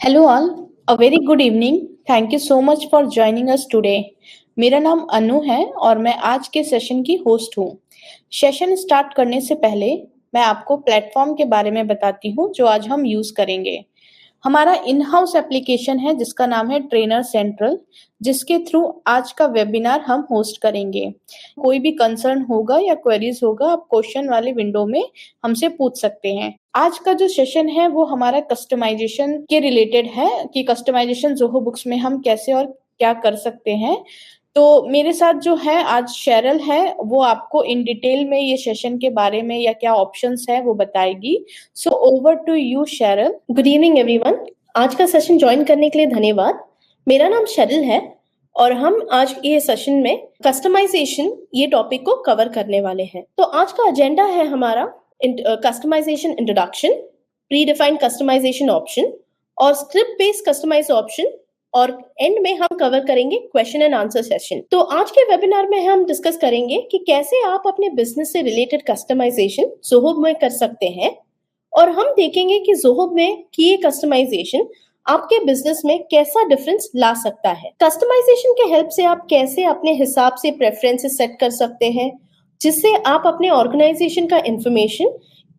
Hello all, a very good evening. Thank you so much for joining us today. मेरा नाम अनु है और मैं आज के सेशन की होस्ट हूँ। सेशन स्टार्ट करने से पहले मैं आपको प्लेटफॉर्म के बारे में बताती हूँ जो आज हम यूज़ करेंगे। हमारा इन हाउस एप्लीकेशन है जिसका नाम है ट्रेनर सेंट्रल, जिसके थ्रू आज का वेबिनार हम होस्ट करेंगे। कोई भी कंसर्न होगा या क्वेरीज होगा, आप क्वेश्चन वाले विंडो में हमसे पूछ सकते हैं। आज का जो सेशन है वो हमारा कस्टमाइजेशन के रिलेटेड है कि कस्टमाइजेशन ज़ोहो बुक्स में हम कैसे और क्या कर सकते हैं। तो मेरे साथ जो है आज शेरल है, वो आपको इन डिटेल में ये सेशन के बारे में या क्या ऑप्शंस है वो बताएगी। So over to you Sheryl. Good evening everyone. आज का सेशन ज्वाइन करने के लिए धन्यवाद। मेरा नाम शेरिल है और हम आज ये सेशन में कस्टमाइजेशन ये टॉपिक को कवर करने वाले हैं। तो आज का एजेंडा है हमारा customization introduction, predefined customization option और स्क्रिप्ट बेस्ड कस्टमाइज ऑप्शन, और एंड में हम कवर करेंगे क्वेश्चन एंड आंसर सेशन। तो आज के वेबिनार में हम डिस्कस करेंगे कि कैसे आप अपने बिजनेस से रिलेटेड कस्टमाइजेशन ज़ोहो में कर सकते हैं, और हम देखेंगे कि ज़ोहो में किए कस्टमाइजेशन आपके बिजनेस में कैसा डिफरेंस ला सकता है। कस्टमाइजेशन के हेल्प से आप कैसे अपने हिसाब से प्रेफरेंसेस सेट कर सकते हैं, जिससे आप अपने ऑर्गेनाइजेशन का इंफॉर्मेशन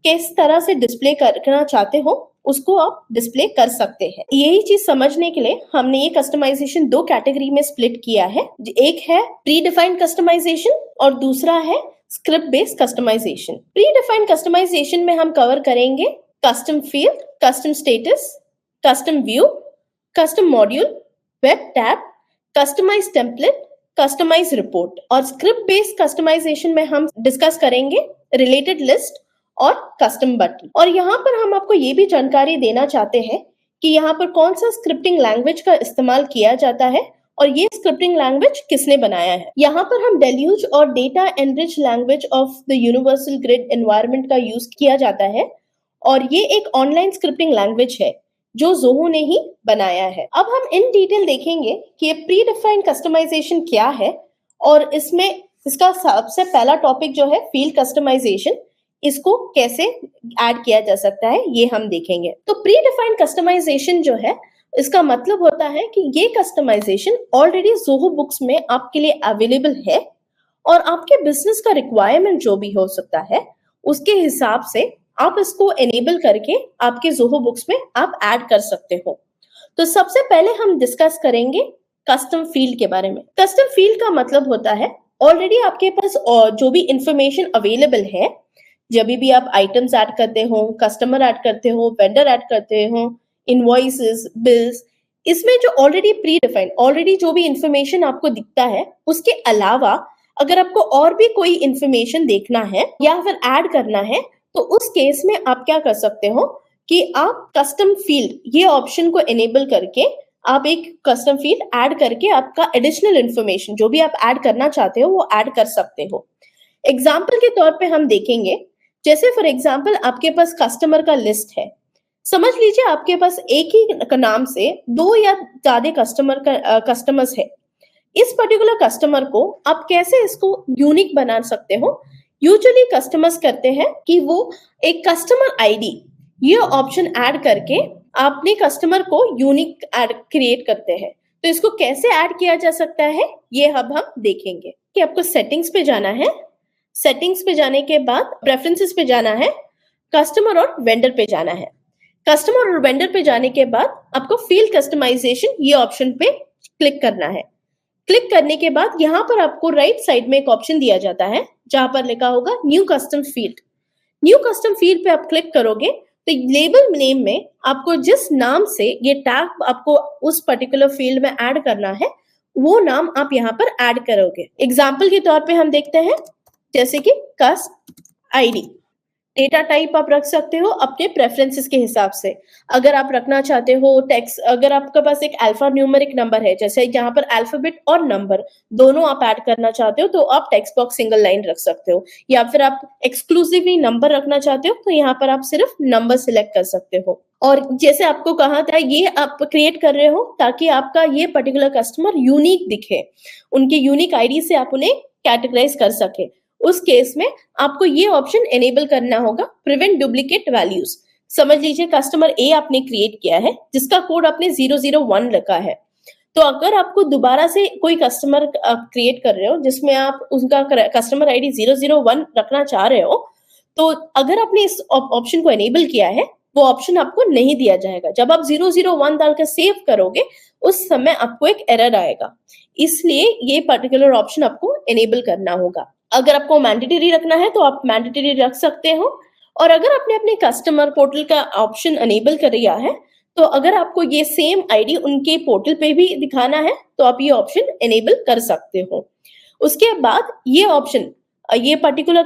किस तरह से डिस्प्ले करना चाहते हो उसको आप डिस्प्ले कर सकते हैं। यही चीज समझने के लिए हमने ये कस्टमाइजेशन दो कैटेगरी में स्प्लिट किया है। एक है प्री डिफाइंड कस्टमाइजेशन और दूसरा है script based customization. Predefined customization में हम कवर करेंगे custom field, custom status, custom view, custom module, web tab, customize template, customize report. और स्क्रिप्ट बेस्ड कस्टमाइजेशन में हम डिस्कस करेंगे रिलेटेड लिस्ट और कस्टम बटन। और यहाँ पर हम आपको ये भी जानकारी देना चाहते हैं कि यहाँ पर कौन सा स्क्रिप्टिंग लैंग्वेज का इस्तेमाल किया जाता है और ये स्क्रिप्टिंग लैंग्वेज किसने बनाया है। यहाँ पर हम डेल्यूज और data enrich language of the universal grid environment का यूज किया जाता है, और ये एक ऑनलाइन स्क्रिप्टिंग लैंग्वेज है जो ज़ोहो ने ही बनाया है। अब हम इन डिटेल देखेंगे कि ये प्री डिफाइंड कस्टमाइजेशन क्या है, और इसमें इसका सबसे पहला टॉपिक जो है फील्ड कस्टमाइजेशन, इसको कैसे ऐड किया जा सकता है ये हम देखेंगे। तो प्री डिफाइंड कस्टमाइजेशन जो है, इसका मतलब होता है कि ये कस्टमाइजेशन ऑलरेडी ज़ोहो बुक्स में आपके लिए अवेलेबल है, और आपके बिजनेस का रिक्वायरमेंट जो भी हो सकता है उसके हिसाब से आप इसको एनेबल करके आपके ज़ोहो बुक्स में आप ऐड कर सकते हो। तो सबसे पहले हम डिस्कस करेंगे कस्टम फील्ड के बारे में। कस्टम फील्ड का मतलब होता है ऑलरेडी आपके पास जो भी इंफॉर्मेशन अवेलेबल है, जब भी आप आइटम्स ऐड करते हो, कस्टमर ऐड करते हो, वेंडर ऐड करते हो, इनवॉइसेस, बिल्स, इसमें जो ऑलरेडी प्री डिफाइंड ऑलरेडी जो भी इंफॉर्मेशन आपको दिखता है, उसके अलावा अगर आपको और भी कोई इंफॉर्मेशन देखना है या फिर ऐड करना है, तो उस केस में आप क्या कर सकते हो कि आप कस्टम फील्ड ये ऑप्शन को एनेबल करके आप एक कस्टम फील्ड ऐड करके आपका एडिशनल इंफॉर्मेशन जो भी आप ऐड करना चाहते हो वो ऐड कर सकते हो। एग्जाम्पल के तौर पे हम देखेंगे, जैसे फॉर एग्जाम्पल आपके पास कस्टमर का लिस्ट है। समझ लीजिए आपके पास एक ही नाम से दो या ज्यादा कस्टमर्स है। इस पर्टिकुलर कस्टमर को आप कैसे इसको यूनिक बना सकते हो? यूजुअली कस्टमर्स करते हैं कि वो एक कस्टमर आईडी ये ऑप्शन ऐड करके अपने कस्टमर को यूनिक ऐड क्रिएट करते हैं। तो इसको कैसे ऐड किया जा सकता है ये अब हम देखेंगे। कि आपको सेटिंग्स पे जाना है, सेटिंग्स पे जाने के बाद प्रेफरेंसेस पे जाना है, कस्टमर और वेंडर पे जाना है। कस्टमर और वेंडर पे जाने के बाद आपको फील्ड कस्टमाइजेशन ये ऑप्शन पे क्लिक करना है। क्लिक करने के बाद यहाँ पर आपको राइट साइड में एक ऑप्शन दिया जाता है जहां पर लिखा होगा new custom field. New custom field पे आप क्लिक करोगे तो लेबल नेम में आपको जिस नाम से ये टैग आपको उस पर्टिकुलर फील्ड में ऐड करना है वो नाम आप यहाँ पर ऐड करोगे। एग्जाम्पल के तौर पे हम देखते हैं, जैसे कि कस्ट आईडी। डेटा टाइप आप रख सकते हो अपने प्रेफरेंसेस के हिसाब से। अगर आप रखना चाहते हो टेक्स्ट, अगर आपके पास एक अल्फा न्यूमेरिक नंबर है, जैसे यहाँ पर अल्फाबेट और नंबर दोनों आप ऐड करना चाहते हो तो आप टेक्स्ट बॉक्स सिंगल लाइन रख सकते हो, या फिर आप एक्सक्लूसिवली नंबर रखना चाहते हो तो यहाँ पर आप सिर्फ नंबर सिलेक्ट कर सकते हो। और जैसे आपको कहा था ये आप क्रिएट कर रहे हो ताकि आपका ये पर्टिकुलर कस्टमर यूनिक दिखे, उनके यूनिक आईडी से आप उन्हें कैटेगराइज कर सके। उस केस में आपको ये ऑप्शन एनेबल करना होगा, प्रिवेंट डुप्लीकेट वैल्यूज, समझ लीजिए कस्टमर ए आपने क्रिएट किया है जिसका कोड आपने 001 रखा है। तो अगर आपको दोबारा से कोई कस्टमर क्रिएट कर रहे हो जिसमें आप उनका कस्टमर आईडी 001 रखना चाह रहे हो, तो अगर आपने इस ऑप्शन को एनेबल किया है, वो ऑप्शन आपको नहीं दिया जाएगा। जब आप 001 डालकर सेव करोगे, उस समय आपको एक एरर आएगा। इसलिए ये पर्टिकुलर ऑप्शन आपको एनेबल करना होगा। अगर आपको मैंडेटरी रखना है तो आप मैंडेटरी रख सकते हो, और अगर आपने अपने कस्टमर पोर्टल का ऑप्शन एनेबल कर लिया है, तो अगर आपको ये सेम आईडी उनके पोर्टल पे भी दिखाना है तो आप ये ऑप्शन एनेबल कर सकते हो। उसके बाद ये ऑप्शन, ये पर्टिकुलर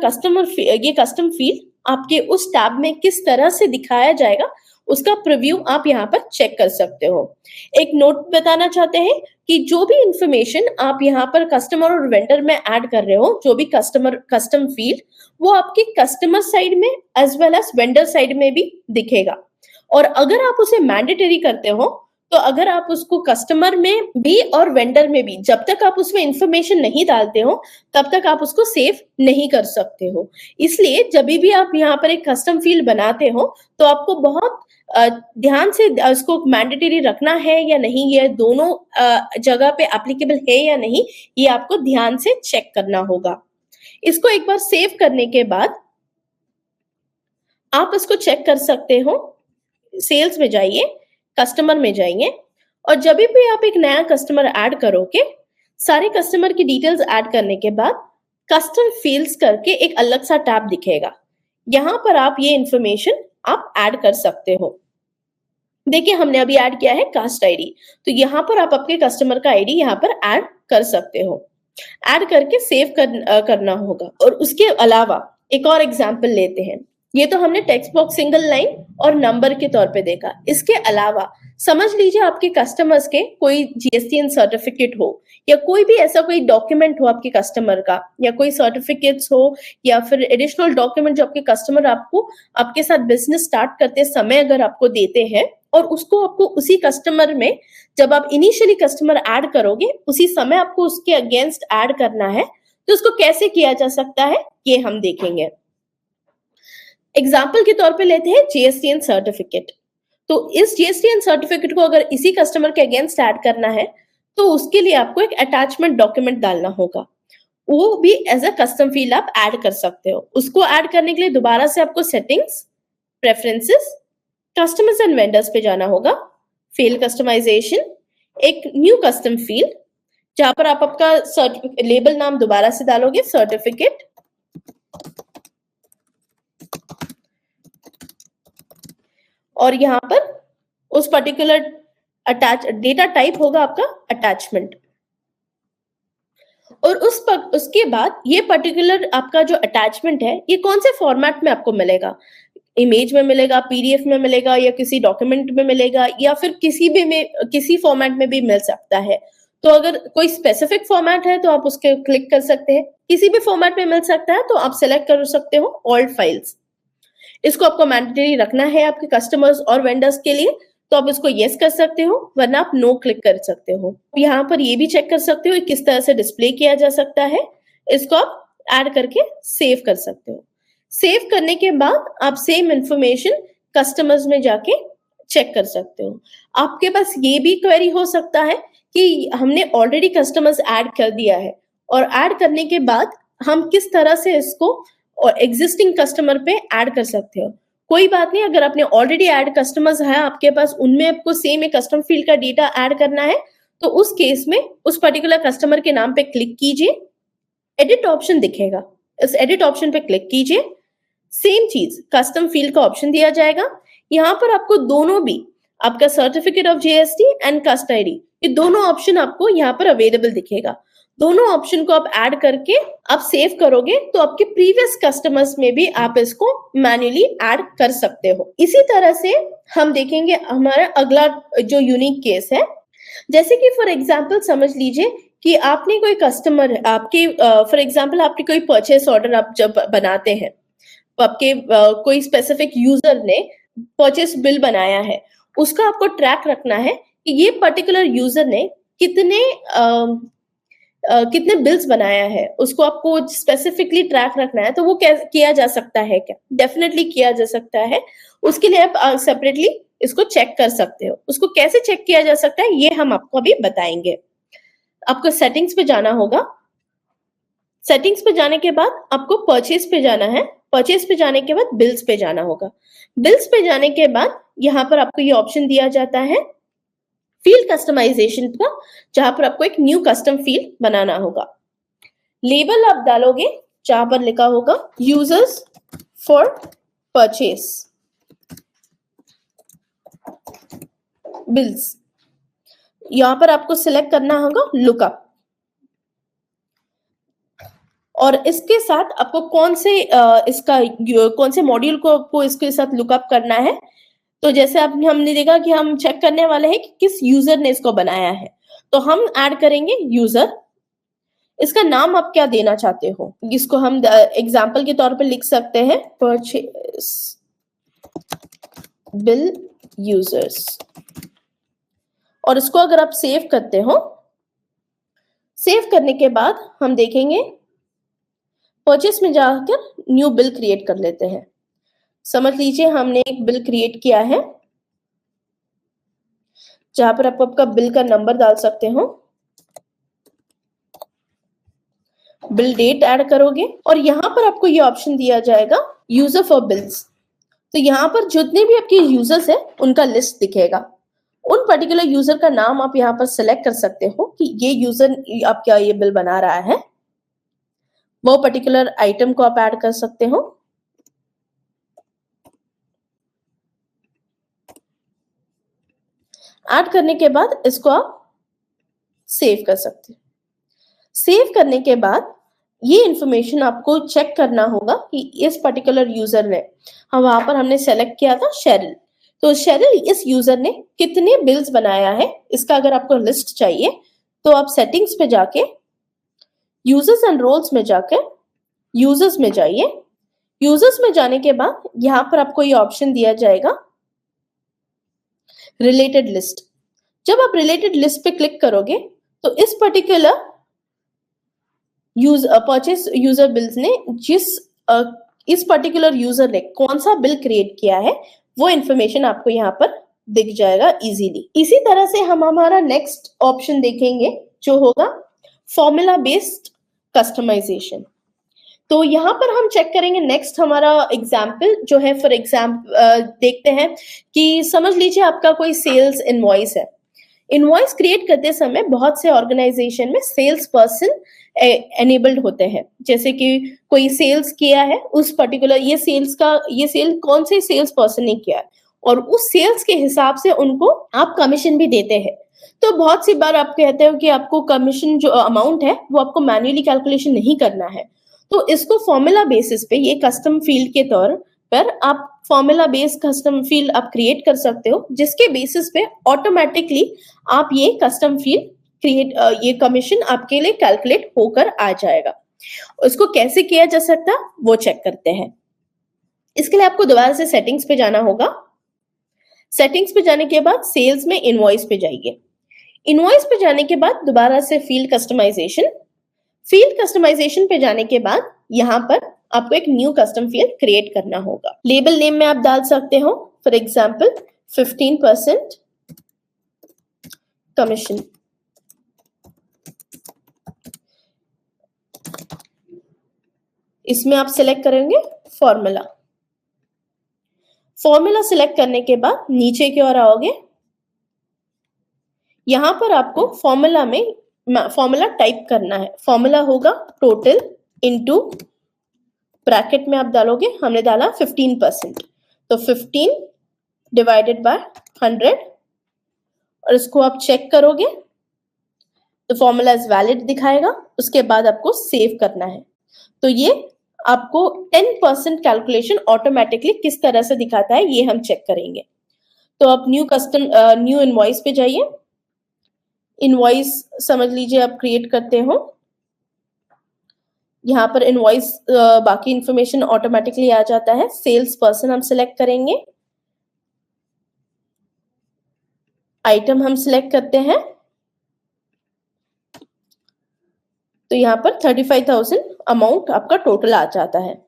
ये कस्टम फील्ड आपके उस टैब में किस तरह से दिखाया जाएगा, उसका प्रीव्यू आप यहाँ पर चेक कर सकते हो। एक नोट बताना चाहते हैं कि जो भी इंफॉर्मेशन आप यहाँ पर कस्टमर और वेंडर में ऐड कर रहे हो, जो भी कस्टम फील्ड, वो आपकी कस्टमर साइड में as well as vendor side में भी दिखेगा। और अगर आप उसे मैंडेटरी करते हो, तो अगर आप उसको कस्टमर में भी और वेंडर में भी, जब तक आप उसमें इंफॉर्मेशन नहीं डालते हो तब तक आप उसको सेव नहीं कर सकते हो। इसलिए जब भी आप यहाँ पर एक कस्टम फील्ड बनाते हो तो आपको बहुत ध्यान से उसको मैंडेटरी रखना है या नहीं, ये दोनों जगह पे एप्लीकेबल है या नहीं, ये आपको ध्यान से चेक करना होगा। इसको एक बार सेव करने के बाद आप इसको चेक कर सकते हो। सेल्स में जाइए, कस्टमर में जाइए, और जब भी आप एक नया कस्टमर ऐड करोगे, सारे कस्टमर की डिटेल्स ऐड करने के बाद कस्टम फील्ड्स करके एक अलग सा टैब दिखेगा। यहाँ पर आप ये इंफॉर्मेशन आप ऐड कर सकते हो। देखिए हमने अभी ऐड किया है कास्ट आईडी, तो यहाँ पर आप अपने कस्टमर का आईडी यहाँ पर ऐड कर सकते हो। ऐड करके सेव करना होगा। और उसके अलावा एक और एग्जांपल लेते हैं। ये तो हमने टेक्स्ट बॉक्स सिंगल लाइन और नंबर के तौर पे देखा। इसके अलावा समझ लीजिए आपके कस्टमर्स के कोई जीएसटीएन सर्टिफिकेट हो, या कोई भी ऐसा कोई डॉक्यूमेंट हो आपके कस्टमर का, या कोई सर्टिफिकेट्स हो, या फिर एडिशनल डॉक्यूमेंट जो आपके कस्टमर आपको आपके साथ बिजनेस स्टार्ट करते समय अगर आपको देते हैं, और उसको आपको उसी कस्टमर में, जब आप इनिशियली कस्टमर ऐड करोगे उसी समय आपको उसके अगेंस्ट ऐड करना है, तो उसको कैसे किया जा सकता है ये हम देखेंगे। एग्जाम्पल के तौर पे लेते हैं जीएसटीएन सर्टिफिकेट। तो इस जीएसटीएन सर्टिफिकेट को अगर इसी कस्टमर के अगेंस्ट ऐड करना है, तो उसके लिए आपको एक अटैचमेंट डॉक्यूमेंट डालना होगा। वो भी एज अ कस्टम फील्ड आप ऐड कर सकते हो। उसको ऐड करने के लिए दोबारा से आपको settings, preferences, customers and vendors पे जाना होगा, फेल कस्टमाइजेशन, एक न्यू कस्टम फील्ड, जहां पर आप आपका लेबल नाम दोबारा से डालोगे, सर्टिफिकेट, और यहाँ पर उस पर्टिकुलर डेटा टाइप होगा आपका अटैचमेंट। और उसके बाद ये पर्टिकुलर आपका जो अटैचमेंट है, ये कौन से फॉर्मेट में आपको मिलेगा, इमेज में मिलेगा, पीडीएफ में मिलेगा, या किसी डॉक्यूमेंट में मिलेगा, या फिर किसी फॉर्मेट में भी मिल सकता है। तो अगर कोई स्पेसिफिक फॉर्मेट है तो आप उसके क्लिक कर सकते हैं। किसी भी फॉर्मेट में मिल सकता है तो आप सिलेक्ट कर सकते हो ऑल फाइल्स। इसको आपको मैंडेटरी रखना है आपके कस्टमर्स और वेंडर्स के लिए, तो आप इसको यस कर सकते हो, वरना आप नो क्लिक कर सकते हो। यहाँ पर ये भी चेक कर सकते हो किस तरह से डिस्प्ले किया जा सकता है। इसको आप ऐड करके सेव कर सकते हो। सेव करने के बाद आप सेम इंफॉर्मेशन कस्टमर्स में जाके चेक कर सकते हो। आपके पास ये भी क्वेरी हो सकता है कि हमने ऑलरेडी कस्टमर्स ऐड कर दिया है, और ऐड करने के बाद हम किस तरह से इसको और एग्जिस्टिंग कस्टमर पे ऐड कर सकते हो। कोई बात नहीं, अगर आपने ऑलरेडी ऐड कस्टमर्स है आपके पास, उनमें आपको सेम एक कस्टम फील्ड का डेटा ऐड करना है, तो उस केस में उस पर्टिकुलर कस्टमर के नाम पे क्लिक कीजिए, एडिट ऑप्शन दिखेगा, इस एडिट ऑप्शन पे क्लिक कीजिए। सेम चीज कस्टम फील्ड का ऑप्शन दिया जाएगा। यहाँ पर आपको दोनों भी, आपका सर्टिफिकेट ऑफ जीएसटी एंड कस्ट आईडी, ये दोनों ऑप्शन आपको यहाँ पर अवेलेबल दिखेगा। दोनों ऑप्शन को आप ऐड करके आप सेव करोगे तो आपके प्रीवियस कस्टमर्स में भी आप इसको मैन्युअली ऐड कर सकते हो। इसी तरह से हम देखेंगे हमारा अगला जो यूनिक केस है। जैसे कि फॉर एग्जांपल समझ लीजिए कि आपने कोई कस्टमर, आपके फॉर एग्जांपल आपके कोई परचेस ऑर्डर आप जब बनाते हैं, आपके कोई स्पेसिफिक यूजर ने परचेस बिल बनाया है, उसका आपको ट्रैक रखना है कि ये पर्टिकुलर यूजर ने कितने बिल्स बनाया है उसको आपको स्पेसिफिकली ट्रैक रखना है, तो वो किया जा सकता है क्या? डेफिनेटली किया जा सकता है। उसके लिए आप सेपरेटली इसको चेक कर सकते हो। उसको कैसे चेक किया जा सकता है ये हम आपको अभी बताएंगे। आपको सेटिंग्स पे जाना होगा। सेटिंग्स पे जाने के बाद आपको परचेज पे जाना है। परचेज पे जाने के बाद बिल्स पे जाना होगा। बिल्स पे जाने के बाद यहाँ पर आपको ये ऑप्शन दिया जाता है फील्ड कस्टमाइजेशन का, जहां पर आपको एक न्यू कस्टम फील्ड बनाना होगा। लेबल आप डालोगे जहां पर लिखा होगा यूजर्स फॉर परचेज बिल्स। यहां पर आपको सिलेक्ट करना होगा लुकअप, और इसके साथ आपको कौन से मॉड्यूल को आपको इसके साथ लुकअप करना है। तो जैसे हमने देखा कि हम चेक करने वाले हैं कि किस यूजर ने इसको बनाया है, तो हम ऐड करेंगे यूजर। इसका नाम आप क्या देना चाहते हो, इसको हम एग्जाम्पल के तौर पे लिख सकते हैं परचेज बिल यूजर्स। और इसको अगर आप सेव करते हो, सेव करने के बाद हम देखेंगे परचेस में जाकर न्यू बिल क्रिएट कर लेते हैं। समझ लीजिए हमने एक बिल क्रिएट किया है, जहां पर आप आपका बिल का नंबर डाल सकते हो, बिल डेट ऐड करोगे, और यहां पर आपको ये ऑप्शन दिया जाएगा यूजर फॉर बिल्स। तो यहाँ पर जितने भी आपके यूजर्स है उनका लिस्ट दिखेगा। उन पर्टिकुलर यूजर का नाम आप यहाँ पर सिलेक्ट कर सकते हो कि ये यूजर आपका ये बिल बना रहा है, वो पर्टिकुलर आइटम को आप ऐड कर सकते हो। ऐड करने के बाद इसको आप सेव कर सकते हो। सेव करने के बाद ये इंफॉर्मेशन आपको चेक करना होगा कि इस पर्टिकुलर यूजर ने, वहां पर हमने सेलेक्ट किया था शेरिल, तो शेरिल इस यूजर ने कितने बिल्स बनाया है, इसका अगर आपको लिस्ट चाहिए तो आप सेटिंग्स पे जाके यूजर्स एंड रोल्स में जाकर यूजर्स में जाइए। यूजर्स में जाने के बाद यहां पर आपको ये ऑप्शन दिया जाएगा रिलेटेड लिस्ट। जब आप रिलेटेड लिस्ट पे क्लिक करोगे तो इस पर्टिकुलर परचेस यूजर बिल्स ने इस पर्टिकुलर यूजर ने कौन सा बिल क्रिएट किया है वो इंफॉर्मेशन आपको यहाँ पर दिख जाएगा इजीली। इसी तरह से हम हमारा नेक्स्ट ऑप्शन देखेंगे जो होगा फॉर्मूला बेस्ड कस्टमाइजेशन। तो यहाँ पर हम चेक करेंगे नेक्स्ट हमारा एग्जाम्पल जो है, फॉर एग्जाम्पल देखते हैं कि समझ लीजिए आपका कोई सेल्स इनवॉइस है। इनवॉइस क्रिएट करते समय बहुत से ऑर्गेनाइजेशन में सेल्स पर्सन एनेबल्ड होते हैं, जैसे कि कोई सेल्स किया है उस पर्टिकुलर ये सेल कौन से सेल्स पर्सन ने किया है, और उस सेल्स के हिसाब से उनको आप कमीशन भी देते हैं। तो बहुत सी बार आप कहते हो कि आपको कमीशन जो अमाउंट है वो आपको मैन्युअली कैलकुलेशन नहीं करना है, तो इसको फॉर्मूला बेसिस पे ये कस्टम फील्ड के तौर पर आप फॉर्मूला बेस्ड कस्टम फील्ड आप क्रिएट कर सकते हो, जिसके बेसिस पे ऑटोमेटिकली आप ये कस्टम फील्ड क्रिएट ये कमीशन आपके लिए कैलकुलेट होकर आ जाएगा। उसको कैसे किया जा सकता वो चेक करते हैं। इसके लिए आपको दोबारा से सेटिंग्स पे जाना होगा। सेटिंग्स पे जाने के बाद सेल्स में इनवॉइस पे जाइए। इनवॉइस पे जाने के बाद दोबारा से फील्ड कस्टमाइजेशन पे जाने के बाद यहाँ पर आपको एक न्यू कस्टम फील्ड क्रिएट करना होगा। लेबल नेम में आप डाल सकते हो, फॉर एग्जाम्पल 15% कमीशन। इसमें आप सिलेक्ट करेंगे फॉर्मूला। फॉर्मूला सिलेक्ट करने के बाद नीचे की ओर आओगे। यहां पर आपको फॉर्मूला टाइप करना है। फॉर्मूला होगा टोटल इनटू ब्रैकेट में आप डालोगे, हमने डाला 15%, तो 15 डिवाइडेड बाय 100, और इसको आप चेक करोगे तो फॉर्मूला इज वैलिड दिखाएगा। उसके बाद आपको सेव करना है। तो ये आपको 10% कैलकुलेशन ऑटोमेटिकली किस तरह से दिखाता है ये हम चेक करेंगे। तो आप न्यू इनवॉइस पे जाइए। इनवॉइस समझ लीजिए आप क्रिएट करते हो। यहाँ पर इनवॉइस बाकी इंफॉर्मेशन ऑटोमेटिकली आ जाता है। सेल्स पर्सन हम सिलेक्ट करेंगे, आइटम हम सिलेक्ट करते हैं, तो यहाँ पर 35,000 अमाउंट आपका टोटल आ जाता है।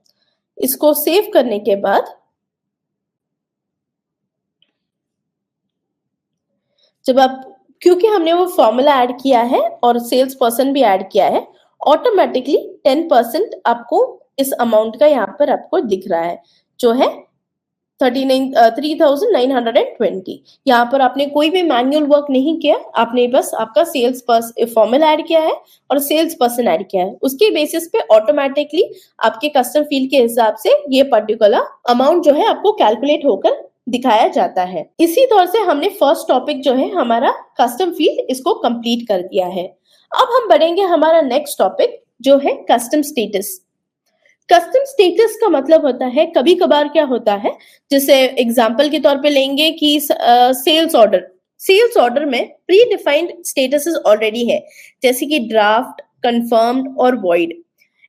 इसको सेव करने के बाद जब आप, क्योंकि हमने वो फॉर्मूला ऐड किया है और सेल्स पर्सन भी ऐड किया है, ऑटोमेटिकली 10% आपको इस अमाउंट का यहाँ पर आपको दिख रहा है, जो है 3,920। यहाँ पर आपने कोई भी मैनुअल वर्क नहीं किया, आपने बस आपका सेल्स पर्सन फॉर्मूला ऐड किया है और सेल्स पर्सन ऐड किया है। उसके बेसिस पे ऑटोमेटिकली आपके कस्टम फील्ड के हिसाब से ये पर्टिकुलर अमाउंट जो है आपको कैलकुलेट होकर दिखाया जाता है। इसी तौर से हमने फर्स्ट टॉपिक जो है हमारा कस्टम फील्ड, इसको कंप्लीट कर दिया है। अब हम बढ़ेंगे हमारा नेक्स्ट टॉपिक जो है कस्टम स्टेटस। कस्टम स्टेटस का मतलब होता है, कभी कभार क्या होता है, जैसे एग्जांपल के तौर पे लेंगे कि सेल्स ऑर्डर में प्री डिफाइंड स्टेटसेस ऑलरेडी है, जैसे कि ड्राफ्ट, कंफर्म्ड और वॉइड।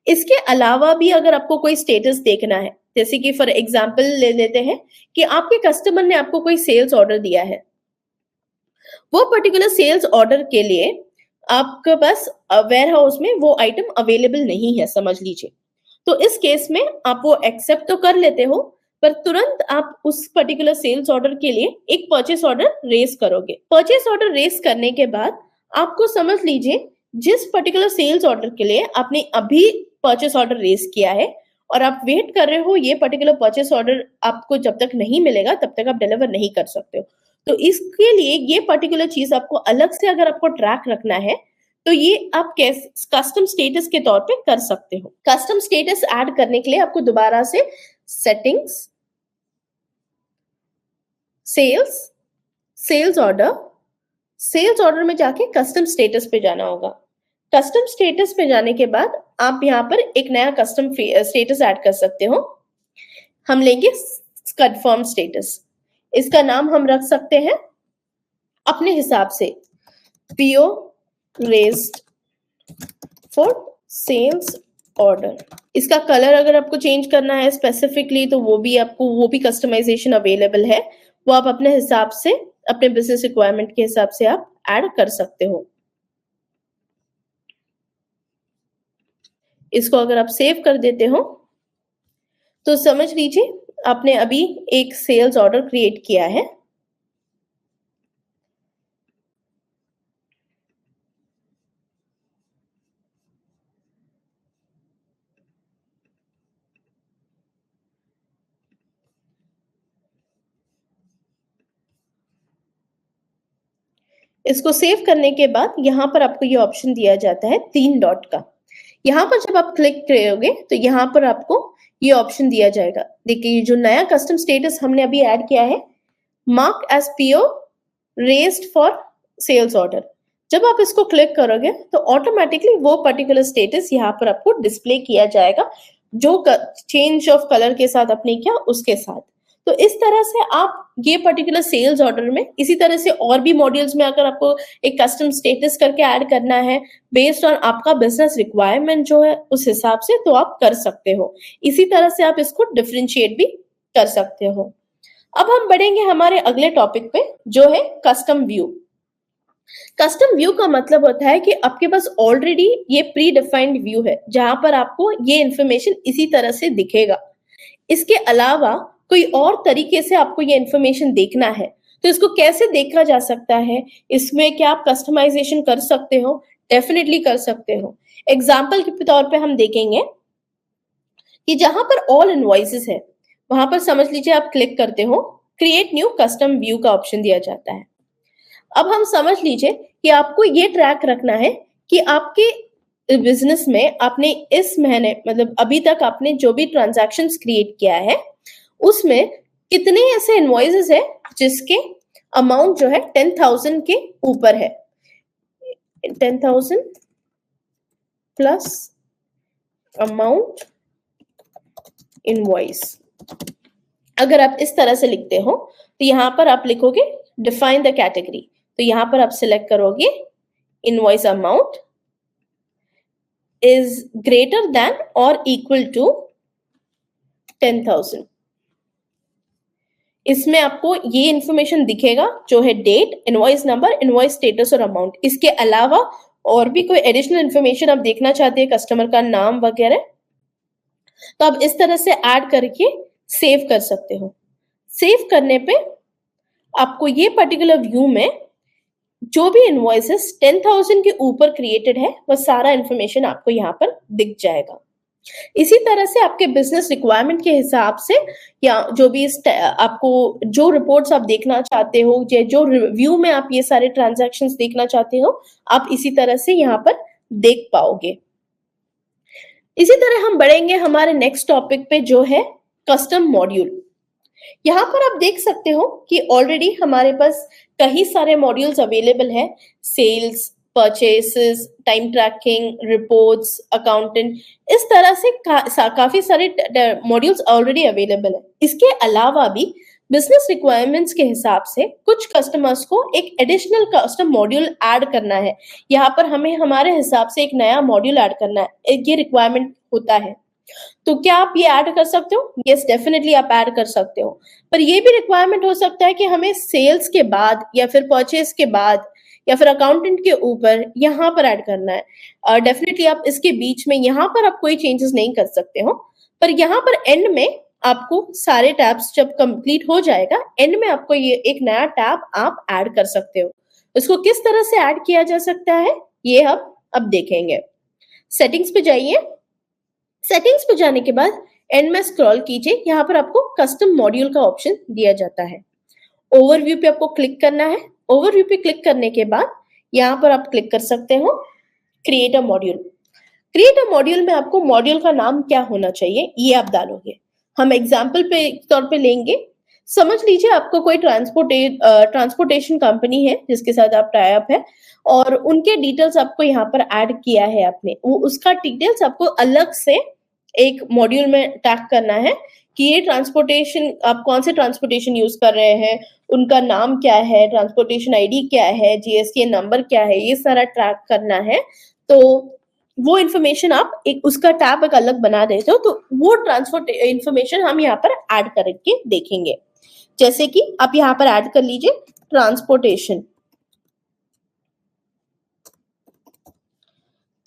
इसके अलावा भी अगर आपको कोई स्टेटस देखना है, जैसे कि फॉर एग्जांपल ले लेते हैं कि आपके कस्टमर ने आपको कोई सेल्स ऑर्डर दिया है, वो पर्टिकुलर सेल्स ऑर्डर के लिए आपके पास वेयर हाउस में वो आइटम अवेलेबल नहीं है, समझ लीजिए। तो इस केस में आप वो एक्सेप्ट तो कर लेते हो, पर तुरंत आप उस पर्टिकुलर सेल्स ऑर्डर के लिए एक परचेस ऑर्डर रेज करोगे। परचेस ऑर्डर रेज करने के बाद आपको समझ लीजिए जिस पर्टिकुलर सेल्स ऑर्डर के लिए आपने अभी परचेस ऑर्डर रेज किया है और आप वेट कर रहे हो, ये पर्टिकुलर परचेस ऑर्डर आपको जब तक नहीं मिलेगा तब तक आप डिलीवर नहीं कर सकते हो। तो इसके लिए ये पर्टिकुलर चीज आपको अलग से अगर आपको ट्रैक रखना है, तो ये आप कस्टम स्टेटस के तौर पे कर सकते हो। कस्टम स्टेटस ऐड करने के लिए आपको दोबारा से सेटिंग्स, सेल्स ऑर्डर में जाके कस्टम स्टेटस पे जाना होगा। कस्टम स्टेटस पे जाने के बाद आप यहाँ पर एक नया कस्टम स्टेटस ऐड कर सकते हो। हम लेंगे कंफर्म स्टेटस। इसका नाम हम रख सकते हैं अपने हिसाब से, PO raised for sales order. इसका कलर अगर आपको चेंज करना है स्पेसिफिकली, तो वो भी कस्टमाइजेशन अवेलेबल है, वो आप अपने हिसाब से, अपने बिजनेस रिक्वायरमेंट के हिसाब से आप ऐड कर सकते हो। इसको अगर आप सेव कर देते हो तो समझ लीजिए आपने अभी एक सेल्स ऑर्डर क्रिएट किया है। इसको सेव करने के बाद यहाँ पर आपको ये ऑप्शन दिया जाता है 3 डॉट का। यहाँ पर जब आप क्लिक करोगे तो यहाँ पर आपको ये ऑप्शन दिया जाएगा। देखिए, जो नया कस्टम स्टेटस हमने अभी ऐड किया है, mark as PO raised for sales order, जब आप इसको क्लिक करोगे तो ऑटोमेटिकली वो पर्टिकुलर स्टेटस यहाँ पर आपको डिस्प्ले किया जाएगा, जो चेंज ऑफ कलर के साथ आपने किया उसके साथ। तो इस तरह से आप ये पर्टिकुलर सेल्स ऑर्डर में, इसी तरह से और भी मॉड्यूल्स में अगर आपको एक कस्टम स्टेटस करके ऐड करना है बेस्ड ऑन आपका बिजनेस रिक्वायरमेंट जो है उस हिसाब से, तो आप कर सकते हो। इसी तरह से आप इसको डिफरेंशिएट भी कर सकते हो। अब हम बढ़ेंगे हमारे अगले टॉपिक पे, जो है कस्टम व्यू। कस्टम व्यू का मतलब होता है कि आपके पास ऑलरेडी ये प्री डिफाइंड व्यू है, जहां पर आपको ये इंफॉर्मेशन इसी तरह से दिखेगा। इसके अलावा कोई और तरीके से आपको ये इंफॉर्मेशन देखना है, तो इसको कैसे देखा जा सकता है, इसमें क्या आप कस्टमाइजेशन कर सकते हो? डेफिनेटली कर सकते हो। एग्जाम्पल के तौर पे हम देखेंगे कि जहां पर ऑल इनवॉइसेस है, वहां पर समझ लीजिए आप क्लिक करते हो, क्रिएट न्यू कस्टम व्यू का ऑप्शन दिया जाता है। अब हम समझ लीजिए कि आपको ये ट्रैक रखना है कि आपके बिजनेस में आपने इस महीने, मतलब अभी तक आपने जो भी ट्रांजैक्शंस क्रिएट किया है, उसमें कितने ऐसे इनवॉइसेस है जिसके अमाउंट जो है 10,000 के ऊपर है, 10,000 प्लस अमाउंट इनवॉइस। अगर आप इस तरह से लिखते हो तो यहां पर आप लिखोगे डिफाइन द कैटेगरी, तो यहां पर आप सिलेक्ट करोगे invoice amount is greater than और इक्वल टू 10,000। इसमें आपको ये इंफॉर्मेशन दिखेगा जो है date, invoice number, invoice status और अमाउंट। इसके अलावा और भी कोई एडिशनल इंफॉर्मेशन आप देखना चाहते हैं, कस्टमर का नाम वगैरह, तो आप इस तरह से ऐड करके सेव कर सकते हो। सेव करने पे आपको ये पर्टिकुलर व्यू में जो भी इनवॉइसेस 10,000 के ऊपर क्रिएटेड है वो सारा इंफॉर्मेशन आपको यहाँ पर दिख जाएगा। इसी तरह से आपके बिजनेस रिक्वायरमेंट के हिसाब से या जो भी आपको जो रिपोर्ट्स आप देखना चाहते हो, जो रिव्यू में आप ये सारे ट्रांजैक्शंस देखना चाहते हो, आप इसी तरह से यहाँ पर देख पाओगे। इसी तरह हम बढ़ेंगे हमारे नेक्स्ट टॉपिक पे जो है कस्टम मॉड्यूल। यहाँ पर आप देख सकते हो कि ऑलरेडी हमारे पास कई सारे मॉड्यूल्स अवेलेबल है। Sales, purchases, time tracking, reports, accountant, इस तरह से काफी सारे मॉड्यूल्स ऑलरेडी अवेलेबल है। इसके अलावा भी बिजनेस रिक्वायरमेंट्स के हिसाब से कुछ कस्टमर्स को एक एडिशनल कस्टम मॉड्यूल ऐड करना है। यहाँ पर हमें हमारे हिसाब से एक नया मॉड्यूल ऐड करना है, ये रिक्वायरमेंट होता है। तो क्या आप ये ऐड कर सकते हो? यस, डेफिनेटली आप ऐड कर सकते हो। पर ये भी रिक्वायरमेंट हो सकता है कि हमें सेल्स के बाद या फिर परचेस के बाद या फिर अकाउंटेंट के ऊपर यहाँ पर ऐड करना है। डेफिनेटली आप इसके बीच में यहाँ पर आप कोई चेंजेस नहीं कर सकते हो, पर यहाँ पर एंड में आपको सारे टैब्स जब कंप्लीट हो जाएगा, एंड में आपको ये एक नया टैब आप ऐड कर सकते हो। इसको किस तरह से ऐड किया जा सकता है ये हम अब देखेंगे। सेटिंग्स पे जाइए। सेटिंग्स पे जाने के बाद एंड में स्क्रॉल कीजिए, यहाँ पर आपको कस्टम मॉड्यूल का ऑप्शन दिया जाता है। ओवरव्यू पे आपको क्लिक करना है। ओवरव्यू पे क्लिक करने के बाद यहाँ पर आप क्लिक कर सकते हो create a module. Create a module में आपको मॉड्यूल का नाम क्या होना चाहिए ये आप डालोगे। हम एग्जाम्पल पे तौर पे लेंगे, समझ लीजिए आपको कोई ट्रांसपोर्टेशन कंपनी है जिसके साथ आप टाई अप है और उनके डिटेल्स आपको यहाँ पर ऐड किया है आपने, वो उसका डिटेल्स आपको अलग से एक मॉड्यूल में टैग करना है कि ये ट्रांसपोर्टेशन, आप कौन से ट्रांसपोर्टेशन यूज कर रहे हैं, उनका नाम क्या है, ट्रांसपोर्टेशन आईडी क्या है, जीएसटीएन नंबर क्या है, ये सारा ट्रैक करना है। तो वो इन्फॉर्मेशन आप एक उसका टैब एक अलग बना देते हो, तो वो ट्रांसपोर्ट इन्फॉर्मेशन हम यहाँ पर ऐड करके देखेंगे। जैसे कि आप यहाँ पर ऐड कर लीजिए ट्रांसपोर्टेशन,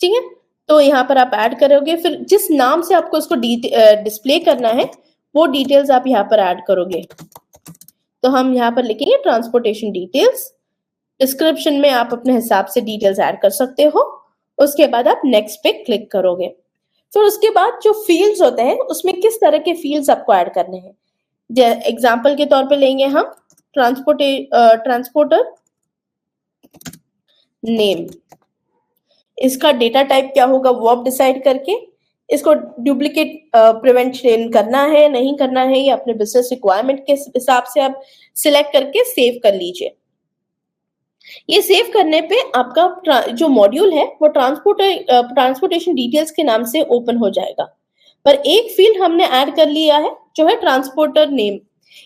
ठीक है। तो यहाँ पर आप ऐड करोगे, फिर जिस नाम से आपको उसको डिस्प्ले करना है वो डिटेल्स आप यहाँ पर ऐड करोगे। तो हम यहाँ पर लिखेंगे ट्रांसपोर्टेशन डिटेल्स। डिस्क्रिप्शन में आप अपने हिसाब से डिटेल्स ऐड कर सकते हो। उसके बाद आप नेक्स्ट पे क्लिक करोगे। फिर उसके बाद जो फील्ड्स होते हैं उसमें किस तरह के फील्ड्स आपको ऐड करने हैं। एग्जाम्पल के तौर पे लेंगे हम ट्रांसपोर्टर नेम। इसका डेटा टाइप क्या होगा वो आप डिसाइड करके इसको डुप्लीकेट प्रिवेंशन करना है नहीं करना है, ये अपने बिजनेस रिक्वायरमेंट के हिसाब से आप सिलेक्ट करके सेव कर लीजिए। ये सेव करने पे आपका जो मॉड्यूल है वो ट्रांसपोर्टेशन डिटेल्स के नाम से ओपन हो जाएगा। पर एक फील्ड हमने ऐड कर लिया है जो है ट्रांसपोर्टर नेम।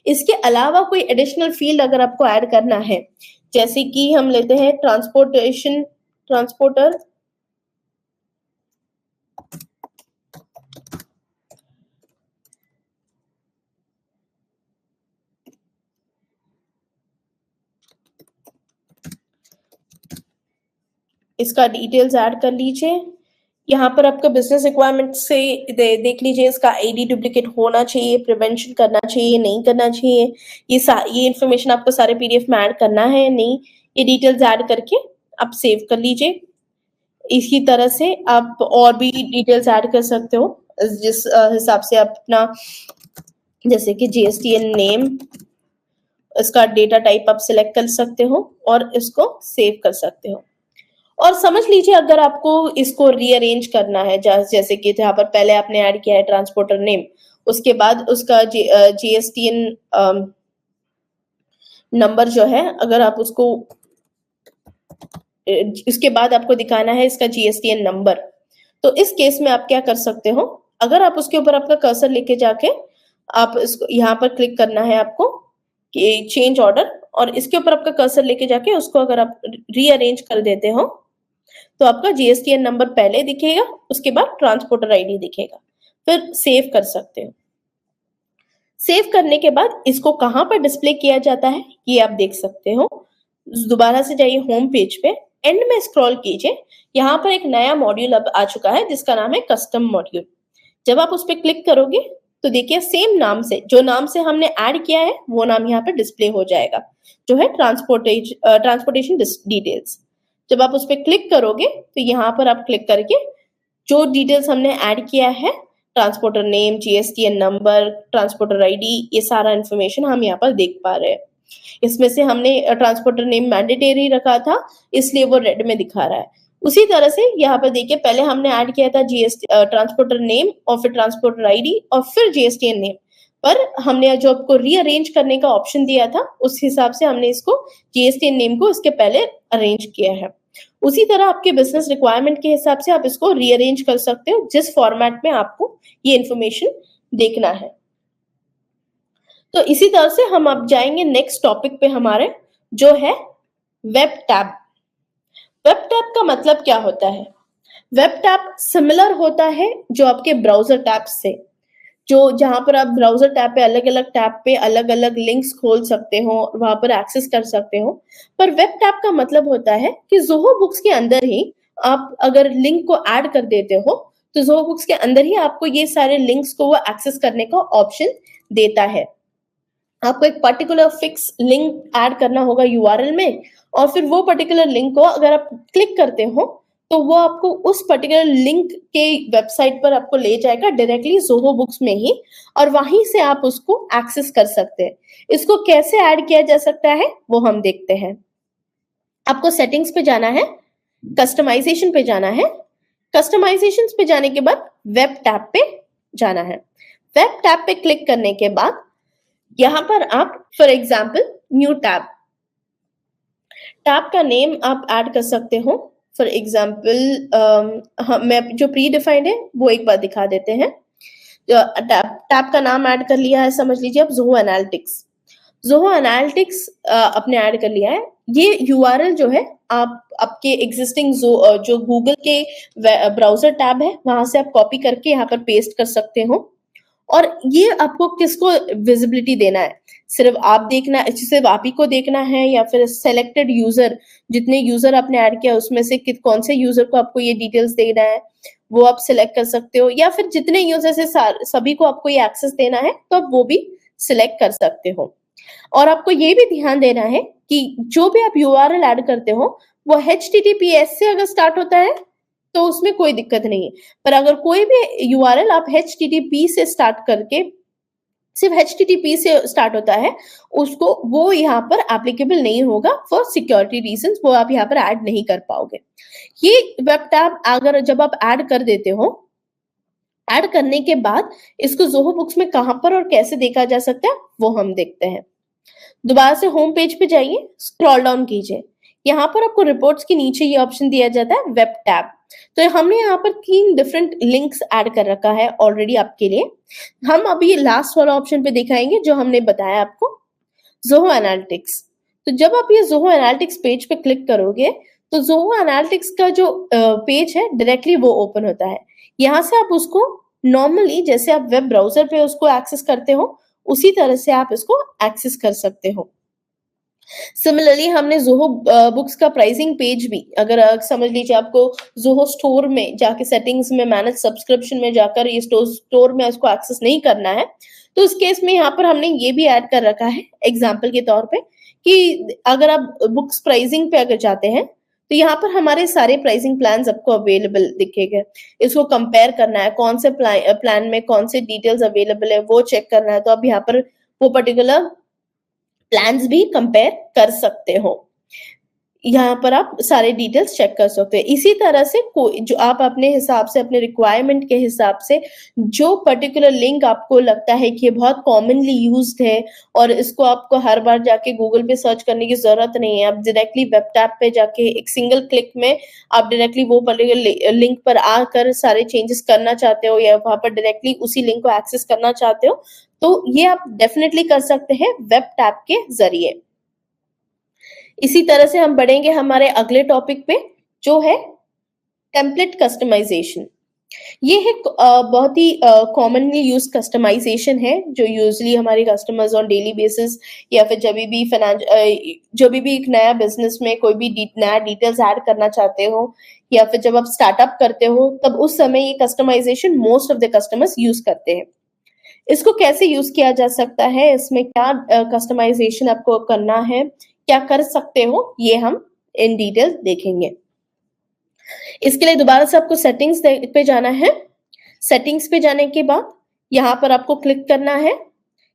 इसके अलावा कोई एडिशनल फील्ड अगर आपको ऐड करना है, जैसे कि हम लेते हैं ट्रांसपोर्टर इसका डिटेल्स ऐड कर लीजिए। यहाँ पर आपका बिजनेस रिक्वायरमेंट से देख लीजिए, इसका आईडी डुप्लीकेट होना चाहिए, प्रिवेंशन करना चाहिए नहीं करना चाहिए, ये इन्फॉर्मेशन आपको सारे पीडीएफ में ऐड करना है नहीं, ये डिटेल्स ऐड करके आप सेव कर लीजिए। इसी तरह से आप और भी डिटेल्स ऐड कर सकते हो जिस हिसाब से आप अपना, जैसे कि जीएसटीएन नेम, इसका डेटा टाइप आप सिलेक्ट कर सकते हो और इसको सेव कर सकते हो। और समझ लीजिए अगर आपको इसको रीअरेंज करना है, जैसे कि जहाँ पर पहले आपने ऐड किया है ट्रांसपोर्टर नेम, उसके बाद उसका जीएसटीएन नंबर जो है, अगर आप उसको इसके बाद आपको दिखाना है इसका जीएसटीएन नंबर, तो इस केस में आप क्या कर सकते हो, अगर आप उसके ऊपर आपका कर्सर लेके जाके आप इसको यहाँ पर क्लिक करना है आपको कि चेंज ऑर्डर, और इसके ऊपर आपका कर्सर लेके जाके उसको अगर आप रीअरेंज कर देते हो तो आपका जीएसटीएन नंबर पहले दिखेगा, उसके बाद ट्रांसपोर्टर आईडी दिखेगा। फिर सेव कर सकते हो। सेव करने के बाद इसको कहाँ पर डिस्प्ले किया जाता है ये आप देख सकते हो। दोबारा से जाइए होम पेज पे, एंड में स्क्रॉल कीजिए, यहाँ पर एक नया मॉड्यूल अब आ चुका है जिसका नाम है कस्टम मॉड्यूल। जब आप उस पर क्लिक करोगे तो देखिए सेम नाम से, जो नाम से हमने ऐड किया है वो नाम यहाँ पर डिस्प्ले हो जाएगा, जो है ट्रांसपोर्टेशन डिटेल्स। जब आप उस पर क्लिक करोगे तो यहाँ पर आप क्लिक करके जो डिटेल्स हमने ऐड किया है, transporter name, GSTN number, transporter ID, ये सारा इन्फॉर्मेशन हम यहाँ पर देख पा रहे हैं। इसमें से हमने ट्रांसपोर्टर नेम मैंडेटरी रखा था, इसलिए वो रेड में दिखा रहा है। उसी तरह से यहाँ पर देखिए पहले हमने ऐड किया था जीएसटी ट्रांसपोर्टर नेम और फिर ट्रांसपोर्टर आईडी और फिर जीएसटीएन नेम, पर हमने जो आपको रीअरेंज करने का ऑप्शन दिया था उस हिसाब से हमने इसको जीएसटीएन नेम को इसके पहले अरेंज किया है। उसी तरह आपके बिजनेस रिक्वायरमेंट के हिसाब से आप इसको रीअरेंज कर सकते हो जिस फॉर्मेट में आपको ये इंफॉर्मेशन देखना है। तो इसी तरह से हम अब जाएंगे नेक्स्ट टॉपिक पे हमारे, जो है वेब टैब। वेब टैब का मतलब क्या होता है? वेब टैब सिमिलर होता है जो आपके ब्राउजर टैब से, जो जहां पर आप ब्राउजर टैब पे अलग अलग टैब पे अलग अलग लिंक्स खोल सकते हो, वहां पर एक्सेस कर सकते हो। पर वेब टैब का मतलब होता है कि ज़ोहो बुक्स के अंदर ही आप अगर लिंक को ऐड कर देते हो तो ज़ोहो बुक्स के अंदर ही आपको ये सारे लिंक्स को वो एक्सेस करने का ऑप्शन देता है। आपको एक पर्टिकुलर फिक्स लिंक ऐड करना होगा यूआरएल में, और फिर वो पर्टिकुलर लिंक को अगर आप क्लिक करते हो तो वो आपको उस पर्टिकुलर लिंक के वेबसाइट पर आपको ले जाएगा डायरेक्टली ज़ोहो बुक्स में ही, और वहीं से आप उसको एक्सेस कर सकते हैं। इसको कैसे ऐड किया जा सकता है वो हम देखते हैं। आपको सेटिंग्स पे जाना है, कस्टमाइजेशन पे जाना है, कस्टमाइजेशन पे जाने के बाद वेब टैब पे जाना है। वेब टैब पे क्लिक करने के बाद यहाँ पर आप for example new tab, tab का नेम आप ऐड कर सकते हो। फॉर एग्जाम्पल मैं जो प्री डिफाइंड है वो एक बार दिखा देते हैं। टैब का नाम ऐड कर लिया है, समझ लीजिए आप ज़ोहो एनालिटिक्स। ज़ोहो एनालिटिक्स आपने ऐड कर लिया है। ये यूआरएल जो है आप आपके एग्जिस्टिंग जो गूगल के ब्राउजर टैब है वहां से आप कॉपी करके यहाँ पर पेस्ट कर सकते हो। और ये आपको किसको विजिबिलिटी देना है? सिर्फ आप देखना, सिर्फ आप ही को देखना है, या फिर सेलेक्टेड यूजर, जितने यूजर आपने ऐड किया उसमें से कौन से यूजर को आपको ये डिटेल्स देना है वो आप सिलेक्ट कर सकते हो, या फिर जितने यूजर से सभी को आपको ये एक्सेस देना है तो आप वो भी सिलेक्ट कर सकते हो। और आपको ये भी ध्यान देना है कि जो भी आप यूआरएल ऐड करते हो वो HTTPS से अगर स्टार्ट होता है तो उसमें कोई दिक्कत नहीं है, पर अगर कोई भी यूआरएल आप HTTP से स्टार्ट करके सिर्फ HTTP से स्टार्ट होता है, उसको वो यहाँ पर एप्लीकेबल नहीं होगा फॉर सिक्योरिटी रीजंस, वो आप यहाँ पर ऐड नहीं कर पाओगे। ये वेब टैब अगर जब आप ऐड कर देते हो, ऐड करने के बाद इसको ज़ोहो बुक्स में कहां पर और कैसे देखा जा सकता है वो हम देखते हैं। दोबारा से होम पेज पे जाइए, स्क्रॉल डाउन कीजिए, यहाँ पर आपको रिपोर्ट्स के नीचे ये ऑप्शन दिया जाता है वेब टैब। तो हमने यहाँ पर 3 डिफरेंट लिंक्स ऐड कर रखा है ऑलरेडी आपके लिए। हम अभी लास्ट वाला ऑप्शन पे दिखाएंगे जो हमने बताया आपको, ज़ोहो एनालिटिक्स। तो जब आप ये ज़ोहो एनालिटिक्स पेज पे क्लिक करोगे तो ज़ोहो एनालिटिक्स का जो पेज है डायरेक्टली वो ओपन होता है। यहाँ से आप उसको नॉर्मली जैसे आप वेब ब्राउजर पे उसको एक्सेस करते हो उसी तरह से आप इसको एक्सेस कर सकते हो। सिमिलरली हमने ज़ोहो बुक्स का प्राइसिंग पेज भी, अगर समझ लीजिए आपको ज़ोहो स्टोर में जाके सेटिंग्स में मैनेज सब्सक्रिप्शन में जाकर ये स्टोर में उसको एक्सेस नहीं करना है, तो उस केस में यहाँ पर हमने ये भी ऐड कर रखा है एग्जाम्पल के तौर पे कि अगर आप बुक्स प्राइसिंग पे अगर जाते हैं तो यहाँ पर हमारे सारे प्राइसिंग प्लान्स आपको अवेलेबल दिखेंगे। इसको कंपेयर करना है, कौन से प्लान में कौन से डिटेल्स अवेलेबल है वो चेक करना है, तो आप यहाँ पर वो पर्टिकुलर प्लान्स भी कंपेयर कर सकते हो। यहाँ पर आप सारे डिटेल्स चेक कर सकते हैं। इसी तरह से कोई जो आप अपने हिसाब से अपने रिक्वायरमेंट के हिसाब से जो पर्टिकुलर लिंक आपको लगता है कि ये बहुत कॉमनली यूज्ड है और इसको आपको हर बार जाके गूगल पे सर्च करने की जरूरत नहीं है, आप डायरेक्टली वेब टैब पे जाके एक सिंगल क्लिक में आप डायरेक्टली वो पर्टिकुलर लिंक पर आकर सारे चेंजेस करना चाहते हो या वहां पर डायरेक्टली उसी लिंक को एक्सेस करना चाहते हो, तो ये आप डेफिनेटली कर सकते हैं वेब टैब के जरिए। इसी तरह से हम बढ़ेंगे हमारे अगले टॉपिक पे जो है टेम्पलेट कस्टमाइजेशन। ये है बहुत ही कॉमनली यूज कस्टमाइजेशन है जो यूजली हमारे कस्टमर्स ऑन डेली बेसिस या फिर जब भी एक नया बिजनेस में कोई भी नया डिटेल्स ऐड करना चाहते हो या फिर जब आप स्टार्टअप करते हो तब उस समय ये customization most of the customers use करते हैं। इसको कैसे यूज किया जा सकता है, इसमें क्या कस्टमाइजेशन आपको करना है, क्या कर सकते हो, ये हम इन डिटेल देखेंगे। इसके लिए दोबारा से आपको सेटिंग्स पे जाना है। सेटिंग्स पे जाने के बाद यहाँ पर आपको क्लिक करना है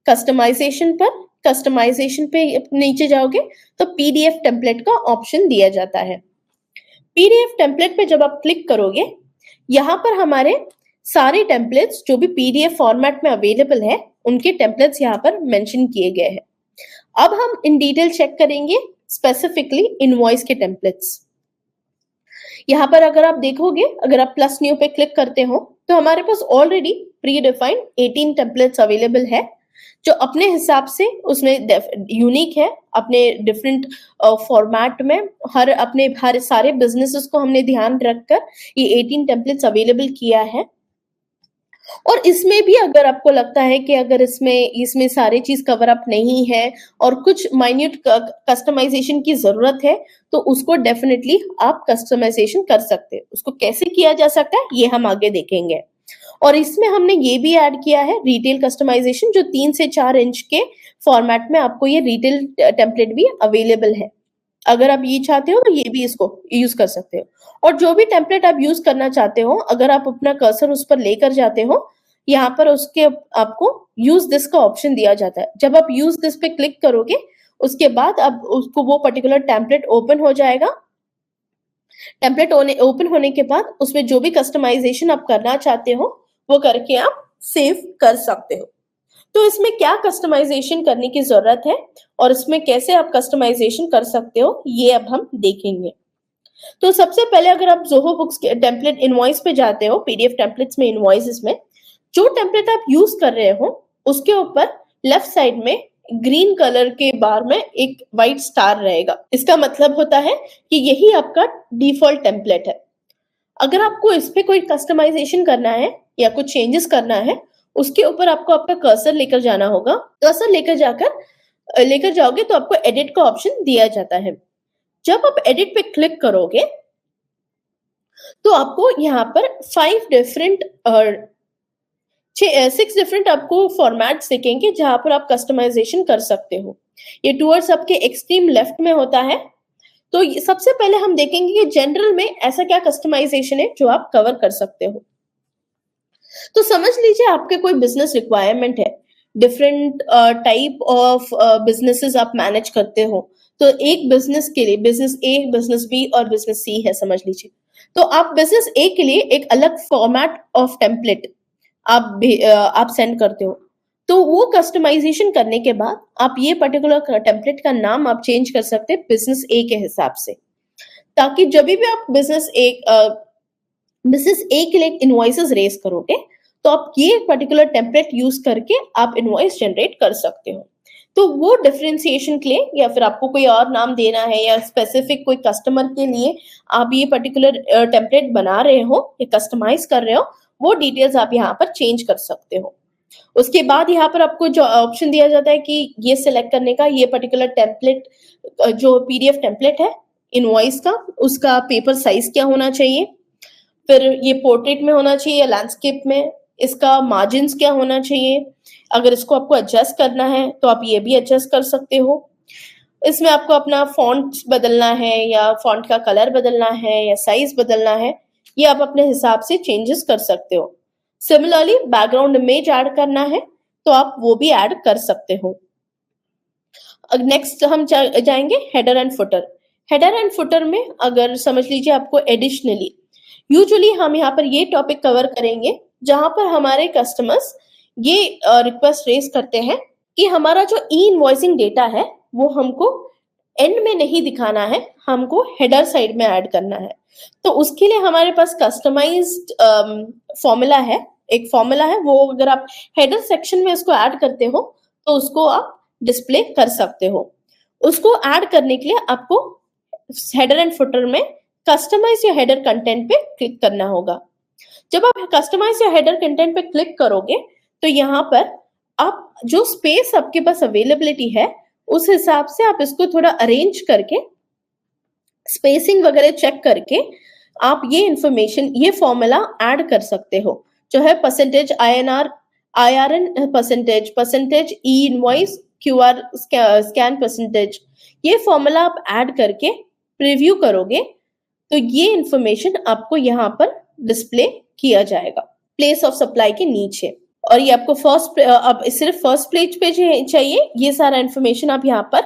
कस्टमाइजेशन पर। कस्टमाइजेशन पे नीचे जाओगे तो पीडीएफ टेम्पलेट का ऑप्शन दिया जाता है। पीडीएफ टेम्पलेट पे जब आप क्लिक करोगे यहाँ पर हमारे सारे टेम्पलेट्स जो भी पीडीएफ फॉर्मेट में अवेलेबल है उनके टेम्पलेट्स यहाँ पर मेंशन किए गए हैं। अब हम इन डिटेल चेक करेंगे स्पेसिफिकली इनवॉइस के टेम्पलेट्स। यहाँ पर अगर आप देखोगे, अगर आप प्लस न्यू पे क्लिक करते हो तो हमारे पास already predefined 18 templates available है जो अपने हिसाब से उसमें यूनिक है, अपने डिफरेंट फॉर्मेट में हर सारे बिजनेसेस को हमने ध्यान रखकर ये 18 टेम्पलेट्स अवेलेबल किया है। और इसमें भी अगर आपको लगता है कि अगर इसमें सारी चीज कवर अप नहीं है और कुछ माइन्यूट कस्टमाइजेशन की जरूरत है तो उसको डेफिनेटली आप कस्टमाइजेशन कर सकते हैं। उसको कैसे किया जा सकता है ये हम आगे देखेंगे। और इसमें हमने ये भी ऐड किया है रिटेल कस्टमाइजेशन जो 3 से 4 इंच के फॉर्मेट में आपको ये रिटेल टेम्पलेट भी अवेलेबल है। अगर आप ये चाहते हो तो ये भी इसको यूज कर सकते हो। और जो भी टेम्पलेट आप यूज करना चाहते हो अगर आप अपना कर्सर उस पर लेकर जाते हो यहाँ पर उसके आपको यूज दिस का ऑप्शन दिया जाता है। जब आप यूज दिस पे क्लिक करोगे उसके बाद अब उसको वो पर्टिकुलर टेम्पलेट ओपन हो जाएगा। टेम्पलेट ओपन होने के बाद उसमें जो भी कस्टमाइजेशन आप करना चाहते हो वो करके आप सेव कर सकते हो। तो इसमें क्या कस्टमाइजेशन करने की जरूरत है और इसमें कैसे आप कस्टमाइजेशन कर सकते हो ये अब हम देखेंगे। तो सबसे पहले अगर आप जोहो बुक्स के टेम्पलेट इनवॉइस पे जाते हो, पीडीएफ टेम्पलेट्स में इनवॉइसेस में जो टेम्पलेट आप यूज कर रहे हो उसके ऊपर लेफ्ट साइड में ग्रीन कलर के बार में एक व्हाइट स्टार रहेगा। इसका मतलब होता है कि यही आपका डिफॉल्ट टेम्पलेट है। अगर आपको इस पे कोई कस्टमाइजेशन करना है या कुछ चेंजेस करना है उसके ऊपर आपको आपका कर्सर लेकर जाना होगा। कर्सर लेकर जाओगे तो आपको एडिट का ऑप्शन दिया जाता है। जब आप एडिट पे क्लिक करोगे तो आपको यहाँ पर 6 डिफरेंट आपको फॉर्मेट्स दिखेंगे जहां पर आप कस्टमाइजेशन कर सकते हो। ये टूवर्ड्स आपके एक्सट्रीम लेफ्ट में होता है। तो सबसे पहले हम देखेंगे कि जनरल में ऐसा क्या कस्टमाइजेशन है जो आप कवर कर सकते हो। तो समझ लीजिए आपके कोई बिजनेस रिक्वायरमेंट है, डिफरेंट टाइप ऑफ बिजनेसेस आप मैनेज करते हो। तो एक बिजनेस के लिए बिजनेस ए, बिजनेस बी और बिजनेस सी है समझ लीजिए। तो आप बिजनेस ए के लिए एक अलग फॉर्मेट ऑफ टेम्पलेट आप सेंड करते हो। तो वो कस्टमाइजेशन करने के बाद आप ये पर्टिकुलर टेम्पलेट का नाम आप चेंज कर सकते हैं बिजनेस ए के हिसाब से, ताकि जब भी आप बिजनेस ए के लिए इनवॉइसेस रेज करोगे तो आप ये पर्टिकुलर टेम्पलेट यूज करके आप इनवॉइस जनरेट कर सकते हो। तो वो डिफरेंशिएशन के लिए या फिर आपको कोई और नाम देना है या स्पेसिफिक कोई कस्टमर के लिए आप ये पर्टिकुलर टेम्पलेट बना रहे हो या कस्टमाइज कर रहे हो वो डिटेल्स आप यहाँ पर चेंज कर सकते हो। उसके बाद यहाँ पर आपको जो ऑप्शन दिया जाता है कि ये सिलेक्ट करने का ये पर्टिकुलर टेम्पलेट जो पीडीएफ टेम्पलेट है इनवॉइस का उसका पेपर साइज क्या होना चाहिए, फिर ये पोर्ट्रेट में होना चाहिए या लैंडस्केप में, इसका मार्जिन्स क्या होना चाहिए। अगर इसको आपको एडजस्ट करना है तो आप ये भी एडजस्ट कर सकते हो। इसमें आपको अपना फॉन्ट बदलना है या फॉन्ट का कलर बदलना है या साइज बदलना है, ये आप अपने हिसाब से चेंजेस कर सकते हो। सिमिलरली बैकग्राउंड इमेज ऐड करना है तो आप वो भी ऐड कर सकते हो। नेक्स्ट हम जाएंगे header and footer. Header and footer में अगर समझ लीजिए आपको एडिशनली यूजुअली हम यहाँ पर ये टॉपिक कवर करेंगे जहां पर हमारे कस्टमर्स ये रिक्वेस्ट रेज करते हैं कि हमारा जो ई इनवॉइसिंग डेटा है वो हमको एंड में नहीं दिखाना है, हमको हेडर साइड में ऐड करना है। तो उसके लिए हमारे पास कस्टमाइज्ड फॉर्मूला है, एक फॉर्मूला है वो अगर आप हेडर सेक्शन में उसको ऐड करते हो तो उसको आप डिस्प्ले कर सकते हो। उसको ऐड करने के लिए आपको हेडर एंड फुटर में कस्टमाइज या हेडर कंटेंट पे क्लिक करना होगा। जब आप कस्टमाइज या हेडर कंटेंट पे क्लिक करोगे तो यहाँ पर आप जो स्पेस आपके पास अवेलेबिलिटी है उस हिसाब से आप इसको थोड़ा अरेंज करके, स्पेसिंग वगैरह चेक करके आप ये इंफॉर्मेशन, ये फॉर्मूला ऐड कर सकते हो, जो है percentage INR, IRN percentage, percentage ई इनवॉइस, QR स्कैन परसेंटेज, ये फॉर्मूला आप ऐड करके प्रीव्यू करोगे तो ये इंफॉर्मेशन आपको यहाँ पर डिस्प्ले किया जाएगा प्लेस ऑफ सप्लाई के नीचे। और ये आपको अब सिर्फ फर्स्ट पेज पे चाहिए, ये सारा इंफॉर्मेशन आप यहाँ पर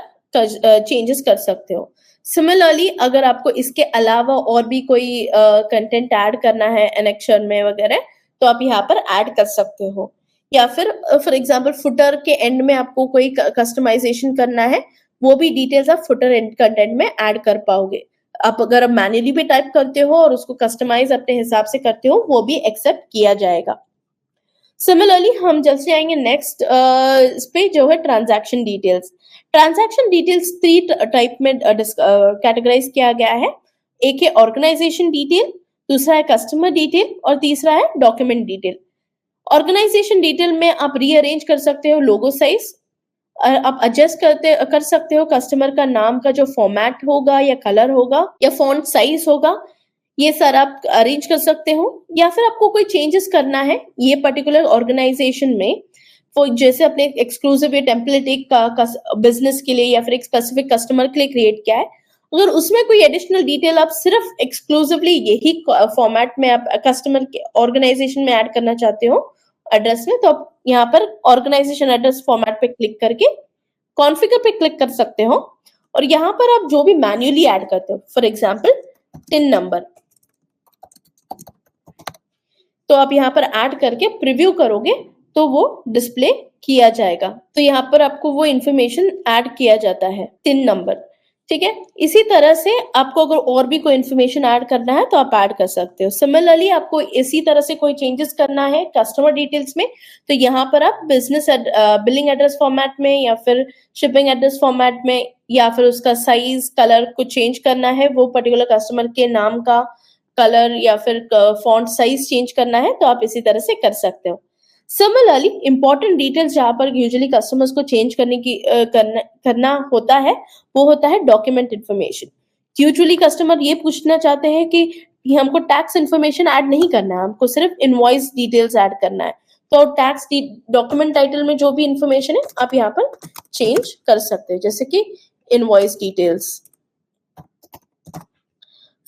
चेंजेस कर सकते हो। सिमिलरली अगर आपको इसके अलावा और भी कोई कंटेंट ऐड करना है एनेक्शन में वगैरह, तो आप यहाँ पर ऐड कर सकते हो। या फिर फॉर एग्जांपल फुटर के एंड में आपको कोई कस्टमाइजेशन करना है, वो भी डिटेल्स आप फुटर एंड कंटेंट में ऐड कर पाओगे। आप अगर मैन्युअली भी टाइप करते हो और उसको कस्टमाइज अपने हिसाब से करते हो, वो भी एक्सेप्ट किया जाएगा। सिमिलरली हम जल्द से आएंगे नेक्स्ट इस पे, जो है transaction details. Transaction details 3 type में कैटेगराइज किया गया है। एक है ऑर्गेनाइजेशन डिटेल, दूसरा है कस्टमर डिटेल और तीसरा है डॉक्यूमेंट डिटेल। ऑर्गेनाइजेशन डिटेल में आप रीअरेंज कर सकते हो लोगो साइज, आप एडजस्ट कर सकते हो कस्टमर का नाम का जो फॉर्मेट होगा या कलर होगा या फॉन्ट साइज होगा, ये सारा आप अरेंज कर सकते हो। या फिर आपको कोई चेंजेस करना है ये पर्टिकुलर ऑर्गेनाइजेशन में, वो जैसे अपने एक्सक्लूसिव टेम्पलेट एक बिजनेस के लिए या फिर एक स्पेसिफिक कस्टमर के लिए क्रिएट किया है, अगर उसमें कोई एडिशनल डिटेल आप सिर्फ एक्सक्लूसिवली यही फॉर्मेट में आप कस्टमर के ऑर्गेनाइजेशन में ऐड करना चाहते हो एड्रेस में, तो आप यहाँ पर ऑर्गेनाइजेशन एड्रेस फॉर्मेट पे क्लिक करके कॉन्फ़िगर पे क्लिक कर सकते हो। और यहाँ पर आप जो भी मैन्युअली ऐड करते हो, फॉर एग्जाम्पल टिन नंबर, तो आप यहाँ पर ऐड करके प्रीव्यू करोगे तो वो डिस्प्ले किया जाएगा। तो यहाँ पर आपको वो इंफॉर्मेशन ऐड किया जाता है, टिन नंबर, ठीक है। इसी तरह से आपको अगर और भी कोई इंफॉर्मेशन ऐड करना है तो आप ऐड कर सकते हो। सिमिलरली आपको इसी तरह से कोई चेंजेस करना है कस्टमर डिटेल्स में, तो यहाँ पर आप बिजनेस बिलिंग एड्रेस फॉर्मेट में या फिर शिपिंग एड्रेस फॉर्मेट में या फिर उसका साइज कलर को चेंज करना है, वो पर्टिकुलर कस्टमर के नाम का कलर या फिर फॉन्ट साइज चेंज करना है, तो आप इसी तरह से कर सकते हो। सिमिलरली इंपॉर्टेंट डिटेल्स जहां पर यूजुअली कस्टमर्स को चेंज करना होता है, वो होता है डॉक्यूमेंट इन्फॉर्मेशन। यूजुअली कस्टमर ये पूछना चाहते हैं कि हमको टैक्स इन्फॉर्मेशन ऐड नहीं करना है, हमको सिर्फ इनवॉइस डिटेल्स ऐड करना है, तो टैक्स डॉक्यूमेंट टाइटल में जो भी इंफॉर्मेशन है आप यहाँ पर चेंज कर सकते हो, जैसे कि इनवॉइस डिटेल्स।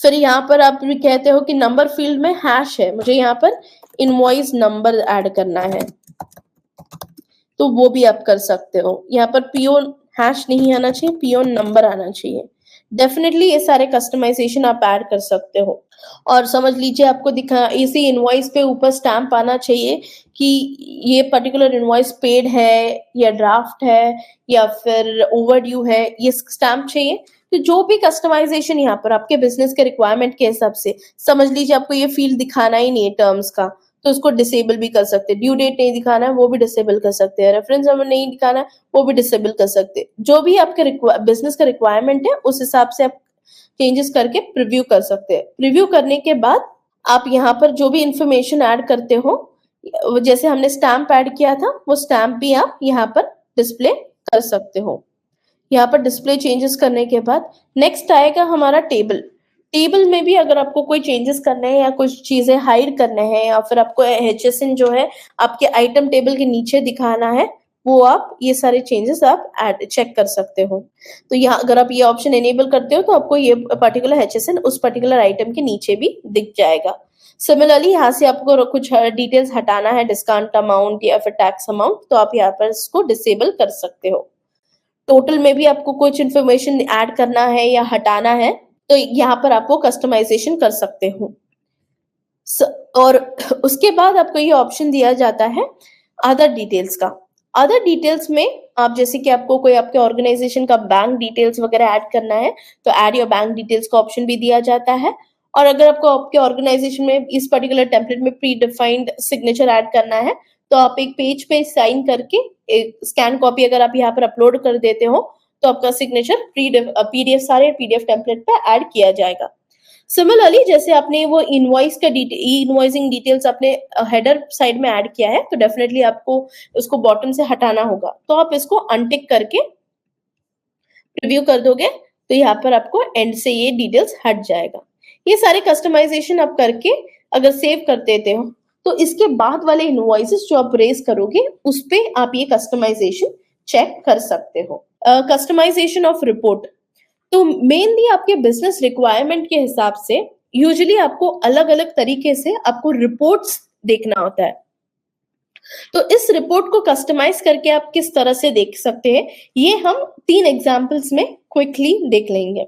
फिर यहाँ पर आप भी कहते हो कि नंबर फील्ड में हैश है, मुझे यहाँ पर इनवॉइस नंबर ऐड करना है, तो वो भी आप कर सकते हो। यहाँ पर पीओ हैश नहीं आना चाहिए, पीओ नंबर आना चाहिए। डेफिनेटली ये सारे कस्टमाइजेशन आप ऐड कर सकते हो। और समझ लीजिए आपको दिखा इसी इनवॉइस पे ऊपर स्टैम्प आना चाहिए कि ये पर्टिकुलर इनवॉइस पेड है या ड्राफ्ट है या फिर ओवरड्यू है, ये स्टैम्प चाहिए। तो जो भी कस्टमाइजेशन यहाँ पर आपके बिजनेस के रिक्वायरमेंट के हिसाब से, समझ लीजिए आपको ये फील्ड दिखाना ही नहीं है टर्म्स का, तो उसको डिसेबल भी कर सकते हैं। ड्यू डेट नहीं दिखाना है वो भी डिसेबल कर सकते हैं। रेफरेंस नंबर नहीं दिखाना है वो भी डिसेबल कर सकते हैं। जो भी आपके बिजनेस का रिक्वायरमेंट है उस हिसाब से आप चेंजेस करके प्रीव्यू कर सकते हैं। प्रीव्यू करने के बाद आप यहाँ पर जो भी इंफॉर्मेशन ऐड करते हो, जैसे हमने स्टैम्प ऐड किया था, वो स्टैम्प भी आप यहाँ पर डिस्प्ले कर सकते हो। यहाँ पर डिस्प्ले चेंजेस करने के बाद नेक्स्ट आएगा हमारा टेबल। टेबल में भी अगर आपको कोई चेंजेस करने हैं या कुछ चीजें हाइड करने हैं या फिर आपको HSN जो है आपके आइटम टेबल के नीचे दिखाना है, वो आप ये सारे चेंजेस आप ऐड चेक कर सकते हो। तो यहाँ अगर आप ये ऑप्शन एनेबल करते हो तो आपको ये पर्टिकुलर HSN उस पर्टिकुलर आइटम के नीचे भी दिख जाएगा। सिमिलरली यहाँ से आपको कुछ डिटेल्स हटाना है, डिस्काउंट अमाउंट या फिर टैक्स अमाउंट, तो आप यहाँ पर इसको डिसेबल कर सकते हो। टोटल में भी आपको कुछ इन्फॉर्मेशन ऐड करना है या हटाना है, तो यहाँ पर आप वो कस्टमाइजेशन कर सकते हो। और उसके बाद आपको ये ऑप्शन दिया जाता है अदर डिटेल्स का। अदर डिटेल्स में आप जैसे कि आपको कोई आपके ऑर्गेनाइजेशन का बैंक डिटेल्स वगैरह ऐड करना है, तो ऐड योर बैंक डिटेल्स का ऑप्शन भी दिया जाता है। और अगर आपको आपके ऑर्गेनाइजेशन में इस पर्टिकुलर टेम्पलेट में प्री डिफाइंड सिग्नेचर ऐड करना है, तो आप एक पेज पे साइन करके एक स्कैन कॉपी अगर आप यहाँ पर अपलोड कर देते हो, तो आपका सिग्नेचर PDF सारे PDF टेम्पलेट पे ऐड किया जाएगा। सिमिलरली जैसे आपने वो इनवॉइस का इनवॉइसिंग डिटेल्स अपने हेडर साइड में ऐड किया है, तो डेफिनेटली आपको उसको बॉटम से हटाना होगा। तो आप इसको अनटिक करके प्रीव्यू कर दोगे तो यहाँ पर आपको एंड से ये डिटेल्स हट जाएगा। ये सारे कस्टमाइजेशन आप करके अगर सेव कर देते हो तो इसके बाद वाले इनवॉइसेस जो आप रेज करोगे उस पे आप ये कस्टमाइजेशन चेक कर सकते हो। कस्टमाइजेशन ऑफ रिपोर्ट, तो मेनली आपके बिजनेस रिक्वायरमेंट के हिसाब से यूजुअली आपको अलग अलग तरीके से आपको रिपोर्ट्स देखना होता है। तो इस रिपोर्ट को कस्टमाइज करके आप किस तरह से देख सकते हैं, ये हम 3 एग्जांपल्स में क्विकली देख लेंगे।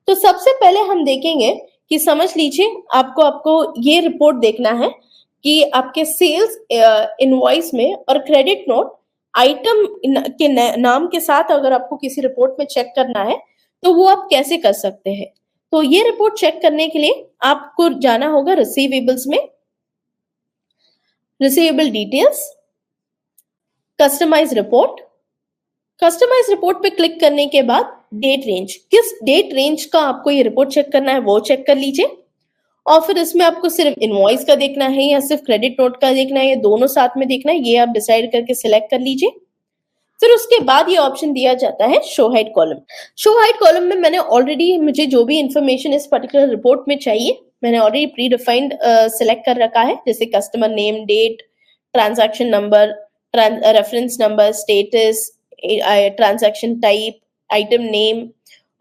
तो सबसे पहले हम देखेंगे कि समझ लीजिए आपको ये रिपोर्ट देखना है कि आपके सेल्स इनवॉइस में और क्रेडिट नोट आइटम के नाम के साथ अगर आपको किसी रिपोर्ट में चेक करना है तो वो आप कैसे कर सकते हैं। तो ये रिपोर्ट चेक करने के लिए आपको जाना होगा रिसीवेबल्स में, receivable details, customize report. Customize report पे क्लिक करने के बाद डेट रेंज, किस डेट रेंज का आपको ये रिपोर्ट चेक करना है वो चेक कर लीजिए। और फिर इसमें आपको सिर्फ इनवॉइस का देखना है या सिर्फ क्रेडिट नोट का देखना है या दोनों साथ में देखना है, ये आप डिसाइड करके सिलेक्ट कर लीजिए। फिर उसके बाद ये ऑप्शन दिया जाता है show hide column. Show hide column में मैंने ऑलरेडी मुझे जो भी इंफॉर्मेशन इस पर्टिकुलर रिपोर्ट में चाहिए मैंने ऑलरेडी प्री डिफाइंड सिलेक्ट कर रखा है, जैसे customer name, date, transaction number, reference number, status, transaction type, item name,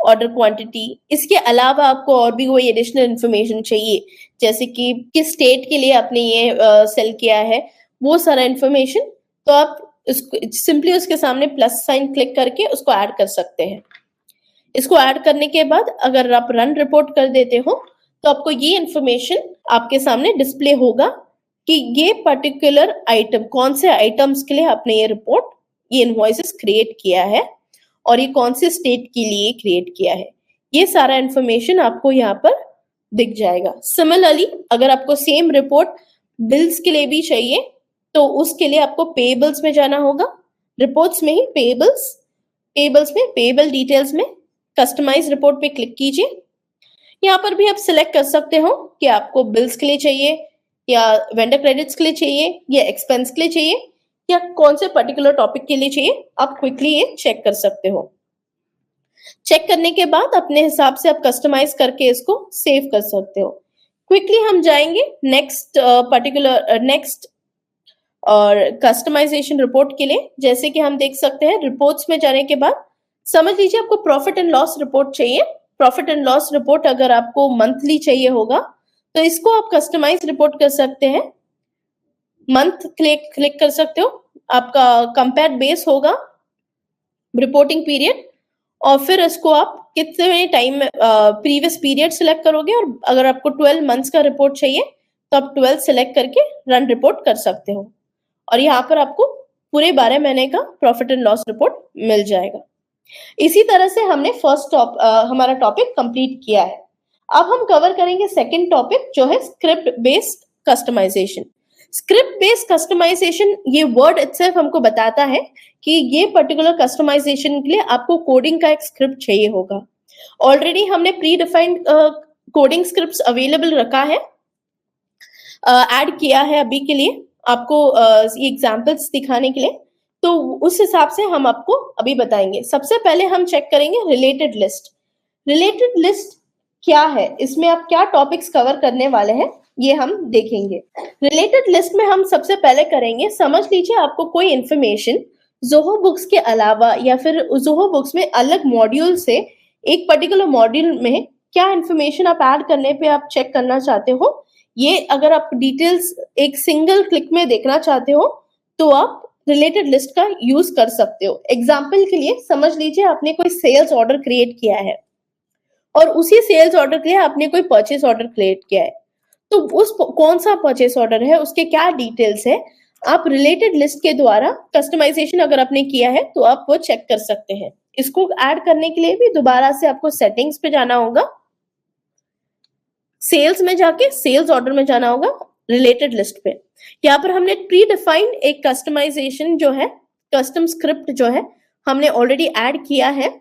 order quantity. इसके अलावा आपको और भी कोई एडिशनल इंफॉर्मेशन चाहिए जैसे कि किस स्टेट के लिए आपने ये सेल किया है, वो सारा इंफॉर्मेशन, तो आप सिंपली उसके सामने प्लस साइन क्लिक करके उसको ऐड कर सकते हैं। इसको ऐड करने के बाद अगर आप रन रिपोर्ट कर देते हो तो आपको ये इंफॉर्मेशन आपके सामने डिस्प्ले होगा कि ये पर्टिकुलर आइटम, कौन से आइटम्स के लिए आपने ये रिपोर्ट, ये इनवॉइसेस क्रिएट किया है और ये कौन से स्टेट के लिए क्रिएट किया है, ये सारा इंफॉर्मेशन आपको यहाँ पर दिख जाएगा। सिमिलरली अगर आपको सेम रिपोर्ट बिल्स के लिए भी चाहिए तो उसके लिए आपको पेबल्स में जाना होगा, रिपोर्ट्स में ही पेबल्स में पेबल डिटेल्स में कस्टमाइज रिपोर्ट पे क्लिक कीजिए। यहाँ पर भी आप सिलेक्ट कर सकते हो कि आपको बिल्स के लिए चाहिए या वेंडर क्रेडिट्स के लिए चाहिए या एक्सपेंस के लिए चाहिए या कौन से पर्टिकुलर टॉपिक के लिए चाहिए, आप क्विकली ये चेक कर सकते हो। चेक करने के बाद अपने हिसाब से आप कस्टमाइज करके इसको सेव कर सकते हो। क्विकली हम जाएंगे नेक्स्ट और कस्टमाइजेशन रिपोर्ट के लिए। जैसे कि हम देख सकते हैं रिपोर्ट्स में जाने के बाद समझ लीजिए आपको प्रॉफिट एंड लॉस रिपोर्ट चाहिए। प्रॉफिट एंड लॉस रिपोर्ट अगर आपको मंथली चाहिए होगा तो इसको आप कस्टमाइज रिपोर्ट कर सकते हैं। मंथ क्लिक कर सकते हो, आपका कंपेयर बेस होगा रिपोर्टिंग पीरियड और फिर इसको आप कितने टाइम में प्रीवियस पीरियड सिलेक्ट करोगे और अगर आपको 12 मंथ्स का रिपोर्ट चाहिए तो आप 12 सिलेक्ट करके रन रिपोर्ट कर सकते हो और यहाँ पर आपको पूरे 12 महीने का प्रॉफिट एंड लॉस रिपोर्ट मिल जाएगा। इसी तरह से हमने हमारा टॉपिक कंप्लीट किया है। अब हम कवर करेंगे सेकंड टॉपिक जो है script based customization. Script based customization, ये वर्ड इटसेल्फ हमको बताता है कि ये पर्टिकुलर कस्टमाइजेशन के लिए आपको कोडिंग का एक स्क्रिप्ट चाहिए होगा। ऑलरेडी हमने pre defined coding scripts available रखा है, ऐड किया है अभी के लिए आपको ये एग्जांपल्स दिखाने के लिए, तो उस हिसाब से हम आपको अभी बताएंगे। सबसे पहले हम चेक करेंगे रिलेटेड लिस्ट। रिलेटेड लिस्ट क्या है, इसमें आप क्या टॉपिक्स कवर करने वाले हैं ये हम देखेंगे। रिलेटेड लिस्ट में हम सबसे पहले करेंगे, समझ लीजिए आपको कोई इंफॉर्मेशन जोहो बुक्स के अलावा या फिर जोहो बुक्स में अलग मॉड्यूल से एक पर्टिकुलर मॉड्यूल में क्या इंफॉर्मेशन आप ऐड करने पे आप चेक करना चाहते हो, ये अगर आप डिटेल्स एक सिंगल क्लिक में देखना चाहते हो तो आप रिलेटेड लिस्ट का यूज कर सकते हो। एग्जाम्पल के लिए समझ लीजिए आपने कोई सेल्स ऑर्डर क्रिएट किया है और उसी सेल्स ऑर्डर के लिए आपने कोई परचेस ऑर्डर क्रिएट किया है, तो उस कौन सा परचेस ऑर्डर है, उसके क्या डिटेल्स है, आप रिलेटेड लिस्ट के द्वारा कस्टमाइजेशन अगर आपने किया है तो आप वो चेक कर सकते हैं। इसको ऐड करने के लिए भी दोबारा से आपको सेटिंग्स पे जाना होगा, सेल्स में जाके सेल्स ऑर्डर में जाना होगा, रिलेटेड लिस्ट पे। यहाँ पर हमने प्री डिफाइंड एक कस्टमाइजेशन जो है, कस्टम स्क्रिप्ट जो है हमने ऑलरेडी ऐड किया है।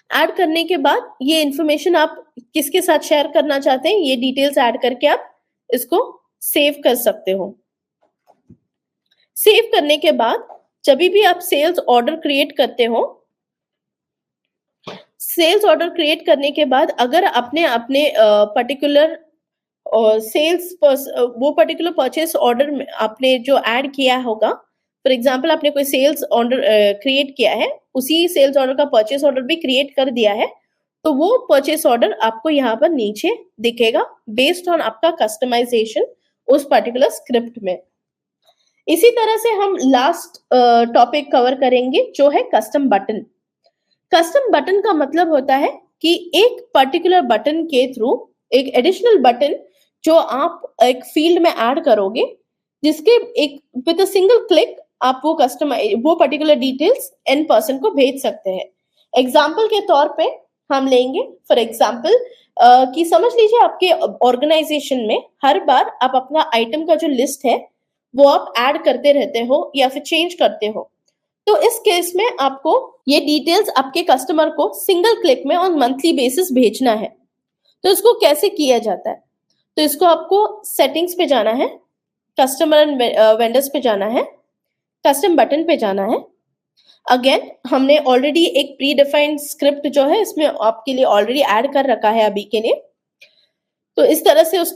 ऐड करने के बाद ये इंफॉर्मेशन आप किसके साथ शेयर करना चाहते हैं, ये डिटेल्स ऐड करके आप इसको सेव कर सकते हो। सेव करने के बाद जब भी आप सेल्स ऑर्डर क्रिएट करते हो, सेल्स ऑर्डर क्रिएट करने के बाद अगर आपने अपने पर्टिकुलर वो पर्टिकुलर परचेस ऑर्डर में आपने जो ऐड किया होगा, फॉर एग्जांपल आपने कोई सेल्स ऑर्डर क्रिएट किया है, उसी सेल्स ऑर्डर का परचेस ऑर्डर भी क्रिएट कर दिया है, तो वो परचेस ऑर्डर आपको यहाँ पर नीचे दिखेगा बेस्ड ऑन आपका कस्टमाइजेशन उस पर्टिकुलर स्क्रिप्ट में। इसी तरह से हम लास्ट टॉपिक कवर करेंगे जो है कस्टम बटन। कस्टम बटन का मतलब होता है कि एक पर्टिकुलर बटन के थ्रू एक एडिशनल बटन जो आप एक फील्ड में ऐड करोगे, जिसके एक विद अ सिंगल क्लिक आप वो पर्टिकुलर डिटेल्स एन पर्सन को भेज सकते हैं। एग्जाम्पल के तौर पे हम लेंगे फॉर एग्जाम्पल कि समझ लीजिए आपके ऑर्गेनाइजेशन में हर बार आप अपना आइटम का जो लिस्ट है वो आप ऐड करते रहते हो या फिर चेंज करते हो, तो इस केस में आपको ये डिटेल्स आपके कस्टमर को सिंगल क्लिक में ऑन मंथली बेसिस भेजना है। तो इसको कैसे किया जाता है? तो इसको आपको सेटिंग्स पे जाना है, कस्टमर एंड वेंडर्स पे जाना है, कस्टम बटन पे जाना है। अगेन हमने ऑलरेडी एक प्री डिफाइंड स्क्रिप्ट जो है इसमें आपके लिए ऑलरेडी ऐड कर रखा है अभी के लिए, तो इस तरह से उस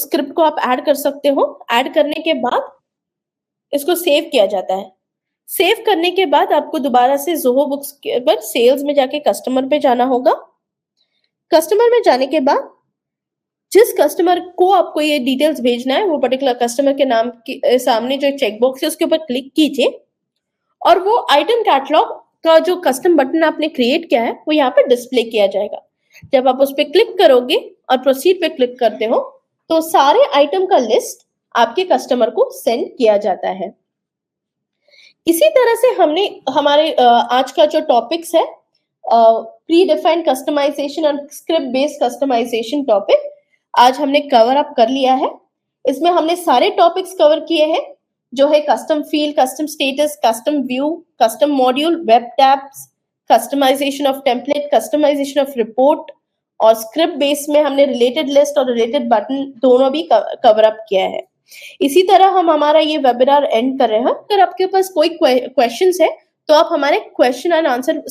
स्क्रिप्ट को आप ऐड कर सकते हो। ऐड करने के बाद इसको सेव किया जाता है। सेव करने के बाद आपको दोबारा से ज़ोहो बुक्स पर सेल्स में जाके कस्टमर पे जाना होगा। कस्टमर में जाने के बाद जिस कस्टमर को आपको ये डिटेल्स भेजना है, वो पर्टिकुलर कस्टमर के नाम के सामने जो चेकबॉक्स है उसके ऊपर क्लिक कीजिए और वो आइटम कैटलॉग का जो कस्टम बटन आपने क्रिएट किया है वो यहाँ पे डिस्प्ले किया जाएगा। जब आप उस पर क्लिक करोगे और प्रोसीड पे क्लिक करते हो तो सारे आइटम का लिस्ट आपके कस्टमर को सेंड किया जाता है। इसी तरह से हमने हमारे आज का जो टॉपिक्स है प्री डिफाइंड कस्टमाइजेशन और स्क्रिप्ट बेस्ड कस्टमाइजेशन टॉपिक आज हमने कवर अप कर लिया है। इसमें हमने सारे टॉपिक्स कवर किए हैं जो है custom field, custom status, custom view, custom module, web tabs, customization of template, customization of report और स्क्रिप्ट बेस में हमने रिलेटेड लिस्ट और रिलेटेड बटन दोनों भी कवर अप किया है। इसी तरह हम हमारा ये वेबिनार एंड कर रहे हैं। अगर आपके पास कोई क्वेश्चंस है तो आप हमारे क्वेश्चन एंड आंसर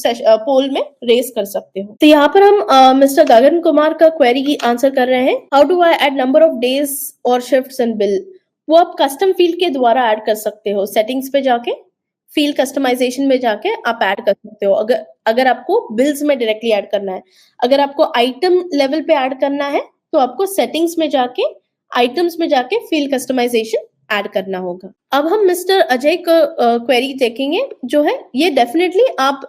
पोल में रेज कर सकते हो। तो यहाँ पर हम मिस्टर गगन कुमार का क्वेरी आंसर कर रहे हैं। How do I add number of days और शिफ्ट्स इन बिल? वो आप कस्टम फील्ड के द्वारा ऐड कर सकते हो। सेटिंग्स पे जाके फील्ड कस्टमाइजेशन में जाके आप ऐड कर सकते हो। अगर आपको बिल्स में डायरेक्टली ऐड करना है, अगर आपको आइटम लेवल पे ऐड करना है तो आपको सेटिंग्स में जाके आइटम्स में जाके फील्ड कस्टमाइजेशन ऐड करना होगा। अब हम मिस्टर अजय का क्वेरी देखेंगे जो है ये डेफिनेटली आप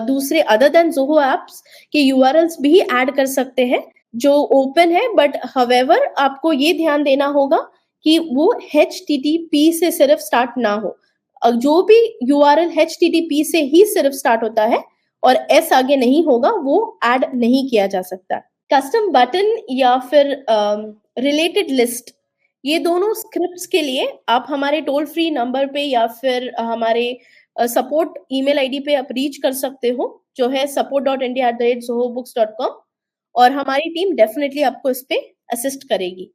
दूसरे अदर देन ज़ोहो एप्स के यूआरएल्स भी ऐड कर सकते हैं जो ओपन है, बट हावेवर आपको ये ध्यान देना होगा कि वो HTTP से सिर्फ स्टार्ट ना हो। जो भी यूआरएल HTTP से ही सिर्फ स्टार्ट होता है और S आगे नहीं होगा वो ऐड नहीं किया जा सकता। कस्टम बटन या फिर रिलेटेड लिस्ट, ये दोनों स्क्रिप्ट्स के लिए आप हमारे टोल फ्री नंबर पे या फिर हमारे सपोर्ट ईमेल आईडी पे आप रीच कर सकते हो जो है support.india@zohobooks.com और हमारी टीम डेफिनेटली आपको इस पे असिस्ट करेगी।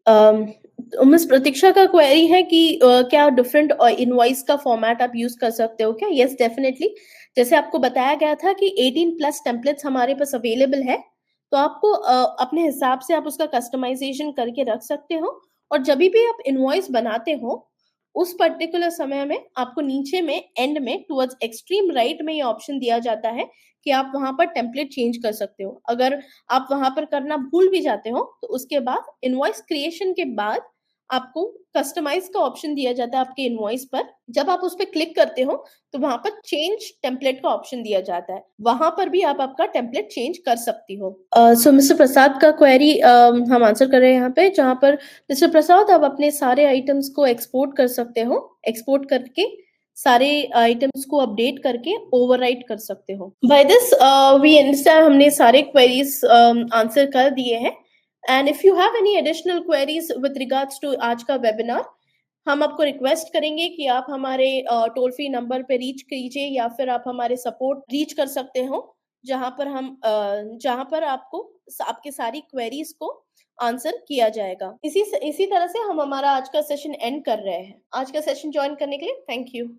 मिस प्रतीक्षा का क्वेरी है कि क्या डिफरेंट इनवॉइस का फॉर्मेट आप यूज कर सकते हो क्या? Yes definitely. जैसे आपको बताया गया था कि 18+ टेम्पलेट्स हमारे पास अवेलेबल है, तो आपको अपने हिसाब से आप उसका कस्टमाइजेशन करके रख सकते हो और जब भी आप इनवॉइस बनाते हो उस पर्टिकुलर समय में आपको नीचे में एंड में टुवर्ड्स एक्सट्रीम राइट में ये ऑप्शन दिया जाता है कि आप वहां पर टेम्पलेट चेंज कर सकते हो। अगर आप वहां पर करना भूल भी जाते हो तो उसके बाद इनवॉइस क्रिएशन के बाद आपको कस्टमाइज का ऑप्शन दिया जाता है आपके इनवॉइस पर। जब आप उस पर क्लिक करते हो तो वहां पर चेंज टेम्पलेट का ऑप्शन दिया जाता है, वहां पर भी आप आपका टेम्पलेट चेंज कर सकती हो। सो मिस्टर प्रसाद का क्वेरी हम आंसर कर रहे हैं यहाँ पे, जहां पर मिस्टर प्रसाद आप अपने सारे आइटम्स को एक्सपोर्ट कर सकते हो। एक्सपोर्ट करके सारे आइटम्स को अपडेट करके ओवरराइट कर सकते हो। बाय दिस वी अंडरस्टैंड हमने सारे क्वेरीज आंसर कर दिए हैं। And if you have any additional queries with regards to आज का वेबिनार, हम आपको रिक्वेस्ट करेंगे कि आप हमारे टोल फ्री नंबर पे रीच कीजिए या फिर आप हमारे सपोर्ट रीच कर सकते हो जहां पर आपको आपके सारी क्वेरीज को आंसर किया जाएगा। इसी तरह से हम हमारा आज का सेशन एंड कर रहे हैं। आज का सेशन ज्वाइन करने के लिए थैंक यू।